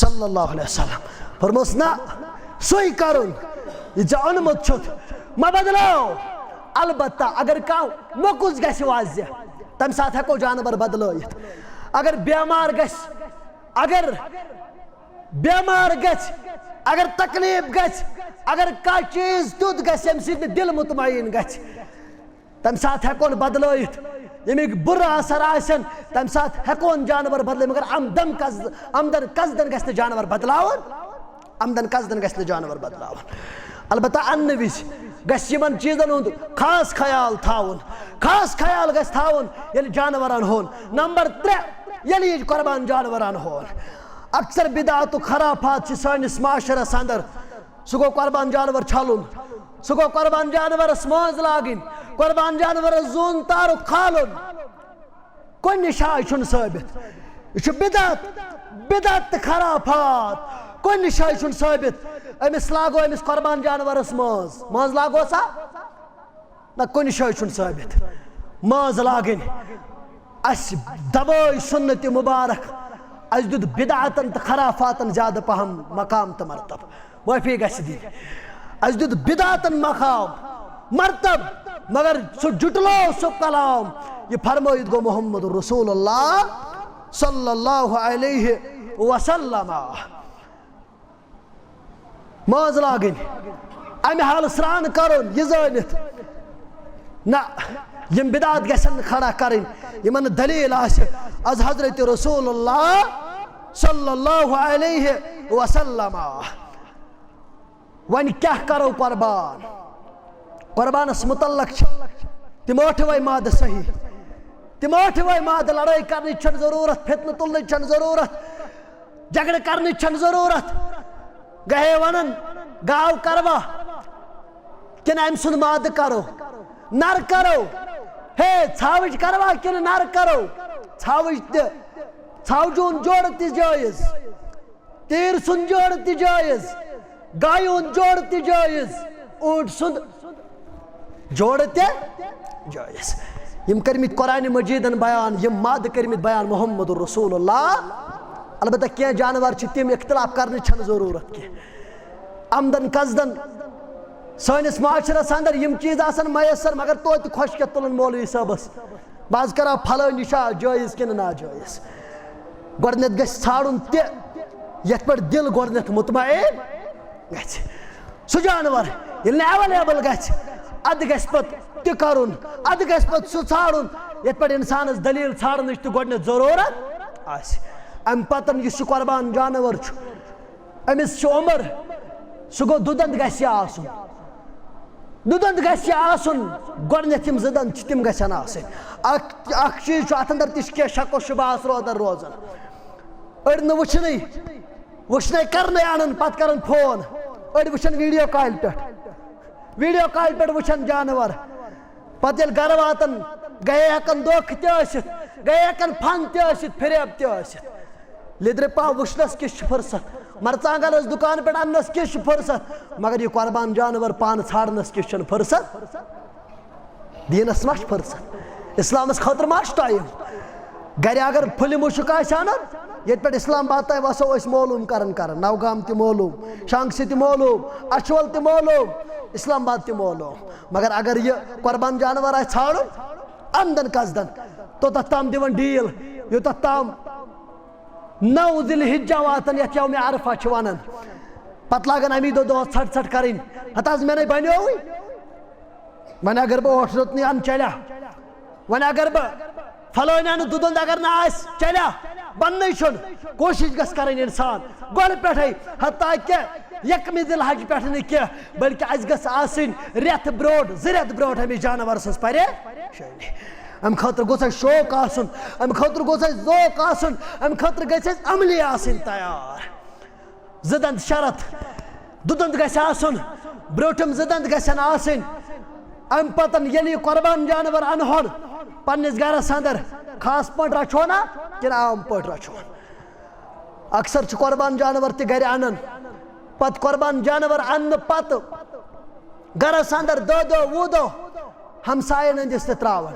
صلی اللہ علیہ وسلم فرموس نہ سُے کرُن یہِ ژےٚ اوٚنمُت چھُتھ مہ بدلاو البتہ اگر کانٛہہ موٚکُس گژھِ واضح تمہِ ساتہٕ ہٮ۪کو جانور بدلٲیِتھ اگر بیمار گژھِ اگر تکلیف گژھِ اگر کانٛہہ چیٖز تیُتھ گژھِ ییٚمہِ سۭتۍ نہٕ دِل مطمعین گژھِ تمہِ ساتہٕ ہٮ۪کون بدلٲیِتھ ییٚمِکۍ بُرٕ اثر آسن تمہِ ساتہٕ ہٮ۪کون جانور بدلٲیِتھ مگر آمدن قصدن گژھِ نہٕ جانور بدلاوُن البتہ اننہٕ وِزِ گژھِ یِمن چیٖزن ہُنٛد خاص خیال تھاوُن گژھِ تھاوُن ییٚلہِ جانور انہون نمبر 3 ییٚلہِ یہِ قۄربان جانور انہون اکثر بدعتُک خرافات چھِ سٲنِس معاشرس اندر سُہ گوٚو قۄربان جانور چھلُن سُہ گوٚو قۄربان جانورس مٲنٛز لاگٕنۍ قۄربان جانورس زوٗن تارُک کھالُن کُنہِ جایہِ چھُنہٕ ثٲبت یہِ چھُ بدعت تہٕ خرافات کُنہِ جایہِ چھُنہٕ ثٲبت أمِس لاگو أمِس قۄربان جانورس مٲنٛز لاگو سا نہ کُنہِ جایہِ چھُنہٕ ثٲبت مٲنٛز لاگٕنۍ اَسہِ دبٲے سُنتہِ مُبارک اَسہِ دیُت بدعتن تہٕ خرافاتن زیادٕ پہم مقام تہٕ مرتب معٲفی گژھِ دِنۍ اَسہِ دیُت بدعتن مقام مرتب مگر سُہ جُٹلو سُہ کلام یہ فرمٲیِتھ گوٚو محمد رسول اللہ صلی اللہ علیہ وسلم مٲنٛز لاگٕنۍ امہِ حالہٕ سرٛان کرُن یہِ زٲنِتھ نہ یِم بدعت گژھن نہٕ کھڑا کرٕنۍ یِمن نہٕ دلیٖل آسہِ از حضرت رسول اللہ صلی اللہ علیہ وسلم وۄنۍ کیٛاہ کرو قۄربانس متعلق چھِ تِم ٲٹھوَے مادٕ صحیح تِم ٲٹھوَے مادٕ لڑٲے کرنٕچ چھنہٕ ضروٗرت فتنہٕ تُلنٕچ چھنہٕ ضروٗرت جگڑٕ کرنٕچ چھنہٕ ضروٗرت گٔیے ونان گاو کروا کِنہٕ أمۍ سُنٛد مادٕ کرو نر کرو ہے ژھاوٕج کروا کِنہٕ نر کرو ژھاوٕج تہِ ژھاوجوٗن جوڑٕ تہِ جٲیز تیٖر سُنٛد جوڑٕ تہِ جٲیز گایہِ ہُنٛد جوڑٕ تہِ جٲیز اوٗنٹ سُنٛد جوڑٕ تہِ جٲیز یِم کٔرمٕتۍ قرآنِ مجیٖدن بیان یِم مادٕ کٔرمٕتۍ بیان محمد رسول اللہ البتہ کینٛہہ جانور چھِ تِم اختلاف کرنٕچ چھنہٕ ضروٗرت کینٛہہ آمدن قصدن سٲنِس معاشرس اندر یم چیز آسان میسر مگر توتہِ خۄشکٮ۪تھ تُلن مولوی صٲبس بہٕ حظ کرا فلٲنۍ یہِ چھا جٲیز کِنہٕ ناجٲیز گۄڈٕنٮ۪تھ گژھِ ژھانڈُن تہِ یتھ پٮ۪ٹھ دِل گۄڈٕنٮ۪تھ مطمعین گژھِ سُہ جانور ییٚلہِ نہٕ ایویلیبل گژھِ ادٕ گژھِ پتہٕ تہِ کرُن ادٕ گژھِ پتہٕ سُہ ژھانڈُن یتھ پٮ۪ٹھ انسانس دلیٖل ژھانڈنٕچ تہِ گۄڈٕنٮ۪تھ ضروٗرت آسہِ امہِ پتہٕ یُس یہِ قۄربان جانور چھُ أمِس چھُ عمر سُہ گوٚو دُدنٛد گژھِ یہِ آسُن دُدنٛد گژھِ یہِ آسُن گۄڈٕنٮ۪تھ یِم زٕ دنٛد چھِ تِم گژھن آسٕنۍ اکھ چیٖز چھُ اتھ اندر تہِ چھِ کینٛہہ شک و شُبہات روزان أڑۍ نہٕ وٕچھنے کرنے انان پتہٕ کران فون أڑۍ وٕچھان ویڈیو کالہِ پٮ۪ٹھ وٕچھان جانور پتہٕ ییٚلہِ گرٕ واتان گٔیے ہٮ۪کان دھوکہٕ تہِ ٲسِتھ گٔیے ہٮ۪کان فن تہِ ٲسِتھ فریب تہِ ٲسِتھ لیٚدرِ پاو وٕچھنس کِس چھِ فرصت مرژانٛگنس دُکان پٮ۪ٹھ اننس کِس چھِ فرصت مگر یہِ قۄربان جانور پانہٕ ژھانڈنس کِس چھنہٕ فرصت دیٖنس ما چھِ فرصت اسلامس خٲطرٕ ما چھُ ٹایم گرِ اگر پھٕلہِ مُشُک آسہِ انُن ییٚتہِ پٮ۪ٹھ اسلام آباد تام وسو أسۍ معلوٗم کران نوگام تہِ معلوٗم شانٛگسہِ تہِ معلوٗم اچھول تہِ معلوٗم اسلام آباد تہِ معلوٗم مگر اگر یہِ قۄربان جانور آسہِ ژھانڈُن آمدن قصدن توٚتتھ تام دِوان ڈیٖل یوٚتتھ تام 9 ذی الحجہ واتن یتھ یومِ عرفہ چھِ ونان پتہٕ لاگان امی دۄہس ژھٹ کرٕنۍ ہتہٕ حظ مےٚ نے بنیووٕے وۄنۍ اگر بہٕ ٲٹھ رۄپنہِ انہٕ چلیا وۄنۍ اگر بہٕ فلٲنۍ انہٕ دُدنٛد اگر نہٕ آسہِ چلیا بننٕے چھُنہٕ کوٗشش گژھِ کرٕنۍ انسان گۄڈٕ پٮ۪ٹھے حتاکہِ یکمہِ ذی الحج پٮ۪ٹھ نہٕ کینٛہہ بلکہِ اسہِ گژھِ آسٕنۍ رٮ۪تھ برونٛٹھ 2 رٮ۪تھ برونٛٹھ أمِس جانور سٕنٛز پریشٲنی امہِ خٲطرٕ گوٚژھ اَسہِ شوق آسُن امہِ خٲطرٕ گوٚژھ اَسہِ ذوق آسُن امہِ خٲطرٕ گژھِ اَسہِ عملی آسٕنۍ تیار 2 دنٛد شرط دُدنٛد گژھِ آسُن برٛوٗنٛٹھِم 2 دنٛد گژھن آسٕنۍ امہِ پتہٕ ییٚلہِ یہِ قۄربان جانور انہون پننِس گرس اندر خاص پٲٹھۍ رچھون کِنہٕ عام پٲٹھۍ رچھون اکثر چھِ قۄربان جانور تہِ گرِ انان پتہٕ قۄربان جانور اننہٕ پتہٕ گرس اندر 2 دۄہ 20 دۄہ ہمساین ہٕنٛدِس تہِ تراوان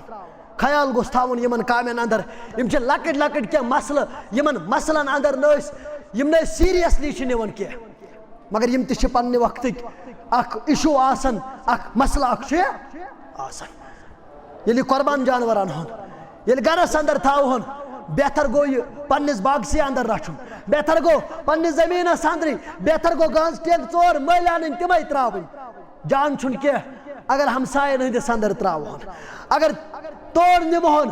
خیال گوٚژھ تھاوُن یِمن کامٮ۪ن اندر یِم چھِ لۄکٕٹۍ لۄکٕٹۍ کینٛہہ مسلہٕ یِمن مسلن اندر نہٕ أسۍ سیٖریسلی چھِ نِوان کینٛہہ مگر یِم تہِ چھِ پننہِ وقتٕکۍ اکھ اِشوٗ آسان اکھ مسلہٕ اکھ چھُ آسان ییٚلہِ یہِ قۄربان جانور انہون ییٚلہِ گرس اندر تھاوہون بہتر گوٚو یہِ پننِس باغسٕے اندر رچھُن بہتر گوٚو پننِس زٔمیٖنس اندرٕے بہتر گوٚو گاسہٕ ٹٮ۪نٛگ 4 مٔلۍ انٕنۍ تِمے تراوٕنۍ جان چھُنہٕ کینٛہہ اگر ہمساین ہٕنٛدِس اندر تراوہون اگر تور نِمہون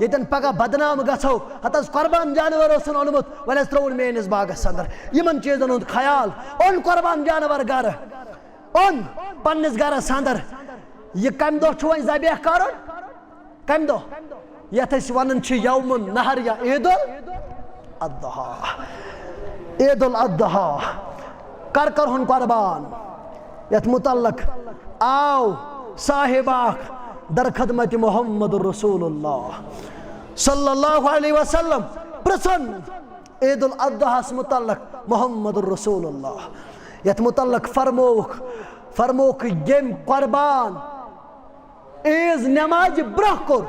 ییٚتٮ۪ن پگاہ بدنام گژھو ہتہٕ حظ قۄربان جانور اوسُن اوٚنمُت وۄنۍ حظ ترٛووُن میٲنِس باغس اندر یِمن چیٖزن ہُنٛد خیال اوٚن قۄربان جانور گرٕ اوٚن پننِس گرس اندر یہِ کمہِ دۄہ چھُ وۄنۍ ذبیح کرُن کمہِ دۄہ یتھ أسۍ ونان چھِ یومُ النحر یا عید الاضحیٰ کرہون قۄربان یتھ متعلق آو صاحب اکھ در خدمت محمد رسول اللہ صلی اللہ علیہ وسلم پرژھن عید الاضحیٰ ہس متعلق محمد رسول اللہ یتھ متعلق فرموکھ ییٚمۍ قۄربان عیٖز نٮ۪مازِ برونٛہہ کوٚر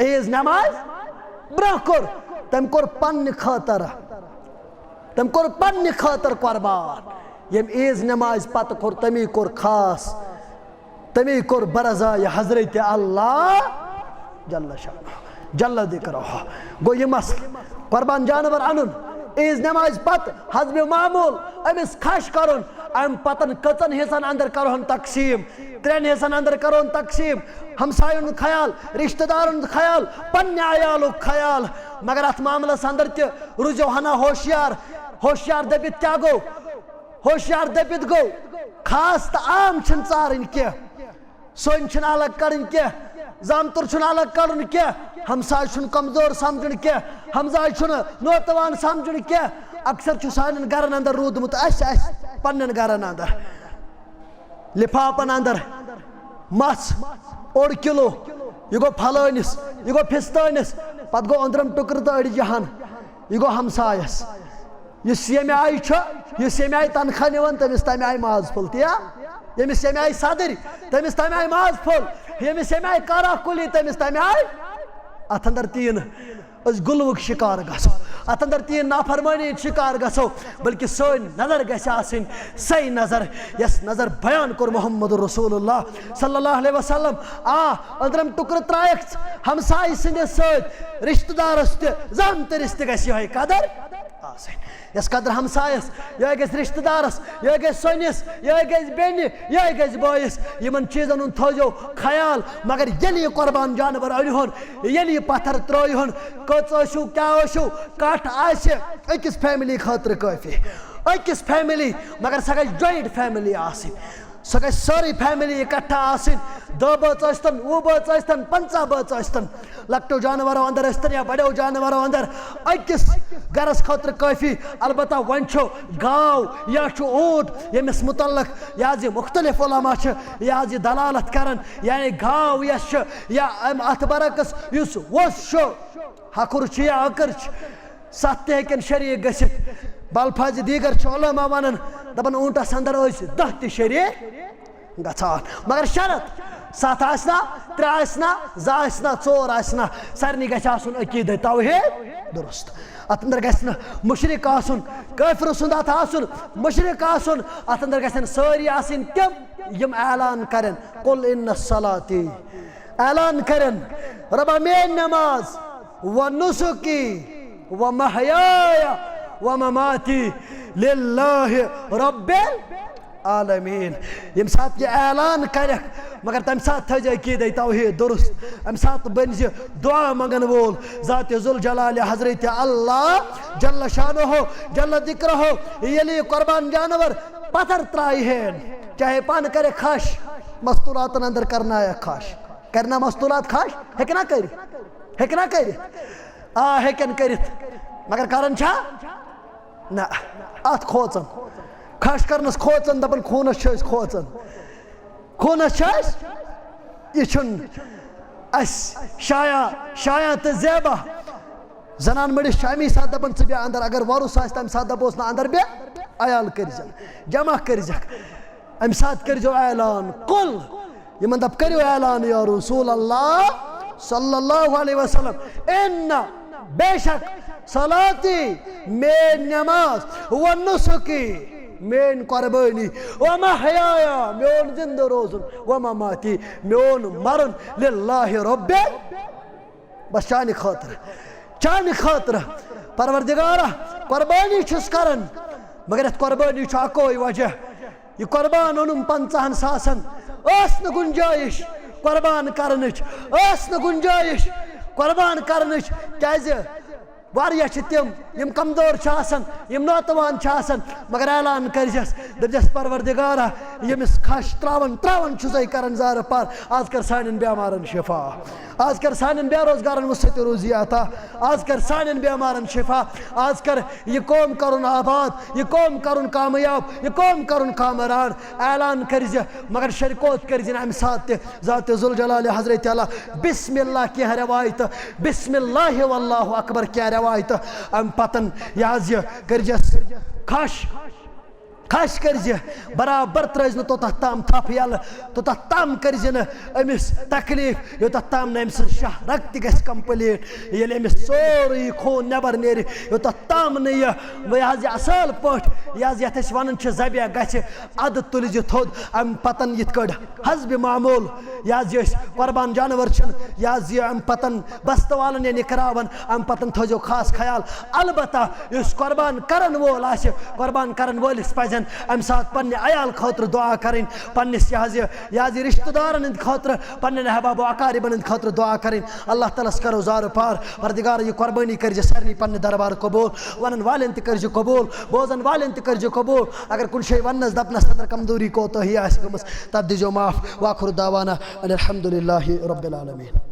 عیٖز نٮ۪مازِ برونٛہہ کوٚر تٔمۍ کوٚر پننہِ خٲطرٕ قۄربان ییٚمۍ عیٖز نٮ۪مازِ پتہٕ کوٚر تٔمی کوٚر خاص تٔمی کوٚر برضایہِ حضرتِ اللہ جل شانہ جل ذکرہ گوٚو یہِ مسلہٕ قۄربان جانور انُن عیٖز نٮ۪مازِ پتہٕ حسبِ معموٗل أمِس کھش کرُن امہِ پتہٕ کٔژن حصن اندر کرہون تقسیٖم 3 حصن اندر کرہون تقسیٖم ہمساین ہُنٛد خیال رشتہٕ دارن ہُنٛد خیال پننہِ عیالُک خیال مگر اتھ معاملس اندر تہِ روٗزِو ہنا ہوشیار دٔپِتھ کیاہ گوٚو ہوشیار دٔپِتھ گوٚو خاص تہٕ عام چھِنہٕ ژارٕنۍ کینٛہہ سۄنۍ چھِنہٕ الگ کڑٕنۍ کینٛہہ زامتُر چھُنہٕ الگ کڑُن کینٛہہ ہمساے چھُنہٕ کمزور سمجُن کینٛہہ ہمساے چھُنہٕ نوتوان سمجُن کینٛہہ اکثر چھُ سانٮ۪ن گرن اندر روٗدمُت اسہِ پننٮ۪ن گرن اندر لفافن اندر مژھ 1 کِلوٗ یہِ گوٚو پھلٲنِس یہِ گوٚو فِستٲنِس پتہٕ گوٚو أنٛدرِم ٹُکرٕ تہٕ أڑجہن یہِ گوٚو ہمسایس یُس ییٚمہِ آیہِ چھُ یُس ییٚمہِ آیہِ تنخواہ نِوان تٔمِس تمہِ آیہِ ماز پھوٚل تی ییٚمِس ییٚمہِ آیہِ صدٕرۍ تٔمِس تمہِ آیہِ ماز پھوٚل ییٚمِس ییٚمہِ آیہِ کارا کُلی تٔمِس تمہِ آیہِ اتھ اندر تی نہٕ اس گلوک شکار گژھو ات اندر تین نافرمانی شکار گژھو بلکہ سن نظر گژھِ آسٕنۍ صحیح نظر یس نظر بیان کوٚر محمد رسول اللہ صلی اللہ علیہ وسلم أندرم ٹکرٕ ترٛایکھ ہمسایہِ سٕنٛدِس سۭتۍ رشتہٕ دارس تہِ زن تٔرِس تہِ گژھِ یِہوٚے قدر آسٕنۍ یس قدر ہمسایس یہ گژھِ رشتہٕ دارس یہ گژھِ سۄنِس یہ گژھِ بیٚنہِ یہ گژھِ بٲیِس یِمن چیٖزن ہُنٛد تھٲیزیو خیال مگر ییٚلہِ یہِ قۄربان جانور أنۍہُن ییٚلہِ یہِ پتھر ترٛٲیہُن کٔژ ٲسِو کیٛاہ ٲسِو کٹھ آسہِ أکِس فیملی خٲطرٕ کٲفی أکِس فیملی مگر سۄ گژھِ جویِنٹ فیملی آسٕنۍ سۄ گژھِ سٲرٕے فیملی اکٹھا آسٕنۍ 10 بٲژ ٲسۍتن 20 بٲژ ٲسۍتن 50 بٲژ ٲسۍتن لۄکٹیو جانورو اندر ٲسۍتن یا بڑیو جانورو اندر أکِس گرس خٲطرٕ کٲفی البتہ وۄنۍ چھُ گاو یا چھُ اوٗنٹ ییٚمِس مُتعلق یہِ حظ یہِ مختلف علما چھِ یہِ حظ یہِ دلالت کران یعنی گاو یۄس چھِ یا اتھ برعکس یُس ووٚژھ چھُ ہکھُر چھُ یا أکٕر چھِ ستھ تہِ ہیٚکن شریٖک گٔژھِتھ بالفاظِ دیٖگر چھِ علما ونان دپان اوٗنٹس اندر ٲسۍ 10 تہِ شریٖک گژھان مگر شرط 7 آسنا 3 آسنا 2 آسنا 4 آسنا سارنٕے گژھِ آسُن عقیٖدٕ توحیٖد درست اتھ اندر گژھِ نہٕ مُشرِک آسُن کٲفِر سُنٛد اتھ آسُن مُشرِک آسُن اتھ اندر گژھن سٲری آسٕنۍ تِم یِم اعلان کرن قل ان صلاتی اعلان کرن ربا میٲنۍ نماز و نسکی و محیایا و مماتی للہ رب العالمین یم سات یہ اعلان کرکھ مگر تم سات تھٲیزِ عقیٖدَے توحیٖد درست امہِ ساتہٕ بٔنزِ دعا منگن وول ذات ذوالجلال حضرت اللہ جل شانہ جل ذکرہ ییٚلہِ یہِ قۄربان جانور پتھر ترٛایہن چاہے پانہٕ کرِ خش مستوراتن اندر کرنایکھ خش کرِ نا مستورات خش ہیٚکہِ نا کٔرِتھ ہیٚکہِ نا کٔرِتھ ہیٚکن کٔرِتھ مگر کران چھا نہ اتھ کھوژان خش کرنس کھوژان دپان خوٗنس چھِ أسۍ کھوژان خوٗنس چھِ أسۍ یہِ چھُنہٕ اَسہِ شایا تہٕ زیبا زنان مٔڈِس چھِ امی ساتہٕ دپان ژٕ بیٚہہ اندر اگر وۄرُس آسہِ تمہِ ساتہٕ دپوس نہ اندر بیٚہہ عیال کٔرزٮ۪ن جمع کٔرزٮ۪کھ امہِ ساتہٕ کٔرزیو اعلان قل یِمن دپ کٔرِو اعلان یا رسول اللہ صلی اللہ علیہ وسلم ان بے شک صلاتی میٲنۍ نماز و نسکی میٲنۍ قۄربٲنی و محیایا میون زندٕ روزُن و مماتی میون مرُن للہ رب بس چانہِ خٲطرٕ پروردگارا قۄربٲنی چھُس کران مگر یتھ قۄربٲنی چھُ اکوے وجہ یہِ قۄربان اوٚنُم 50 ساسن ٲس نہٕ گُنجٲیِش قۄربان کرنٕچ ٲس نہٕ گُنجٲیِش قۄربان کرنٕچ کیازِ واریاہ چھِ تِم یِم کمزور چھِ آسان یِم ناتوان چھِ آسان مگر اعلان کٔرزٮ۪س دٔپزٮ۪س پروردگارا ییٚمِس کھش تراوان چھُسے کران زارٕ پار آز کر سانٮ۪ن بٮ۪مارن شفا آز کر سانٮ۪ن بے روزگارن وسعت روزی عطا آز کر سانٮ۪ن بٮ۪مارن شفا آز کر یہِ قوم کرُن آباد یہِ قوم کرُن کامیاب یہِ قوم کرُن کامران اعلان کٔرزِ مگر شرکوت کٔرزِ امہِ ساتہٕ تہِ ذات ذوالجلال حضرت اللہ بسم اللہ کینٛہہ رٮ۪وایتہٕ بسم اللہ واللہ اکبر کینٛہہ رٮ۪وایتہٕ امہِ پتن یہِ حظ یہِ کٔرزٮ۪س خش کٔرزِ برابر ترٲیزِ نہٕ توٚتتھ تام تھپھ یلہٕ توٚتتھ تام کٔرزِ نہٕ أمِس تکلیٖف یوٚتتھ تام نہٕ أمۍ سٕنٛز شاہ رگ تہِ گژھِ کمپلیٖٹ ییٚلہِ أمِس سورُے خوٗن نٮ۪بر نیرِ یوٚتتھ تام نہٕ یہِ حظ یہِ اصل پٲٹھۍ یہِ حظ یتھ أسۍ ونان چھِ ذبیح گژھِ ادٕ تُلزِ تھوٚد امہِ پتن یِتھ کٲٹھۍ حسبِ معموٗل یہِ حظ یہِ أسۍ قۄربان جانور چھِنہٕ یہِ حظ یہِ امہِ پتن بستہٕ والان یا نِکراوان امہِ پتن تھٲیزیو خاص خیال البتہ یُس قۄربان کرن وول آسہِ قۄربان کرن وٲلِس پزن امہِ ساتہٕ پننہِ عیال خٲطرٕ دعا کرٕنۍ پننِس یہِ حظ یہِ رشتہٕ دارن ہٕنٛدِ خٲطرٕ پننٮ۪ن احباب و اقاربن ہٕنٛدِ خٲطرٕ دعا کرٕنۍ اللہ تعالیٰ ہس کرو زارٕ پار پردگار یہِ قۄربٲنی کٔرزِ سارنٕے پننہِ دربار قبوٗل ونن والٮ۪ن تہِ کٔرزِ قبوٗل بوزن والٮ۪ن تہِ کٔرزِ قبوٗل اگر کُنہِ جایہِ وننس دپنس اندر کمزوری کوتٲہی آسہِ گٔمٕژ تتھ دِزیو معاف واخر دعوانا ان الحمدُ للہ رب العالمین.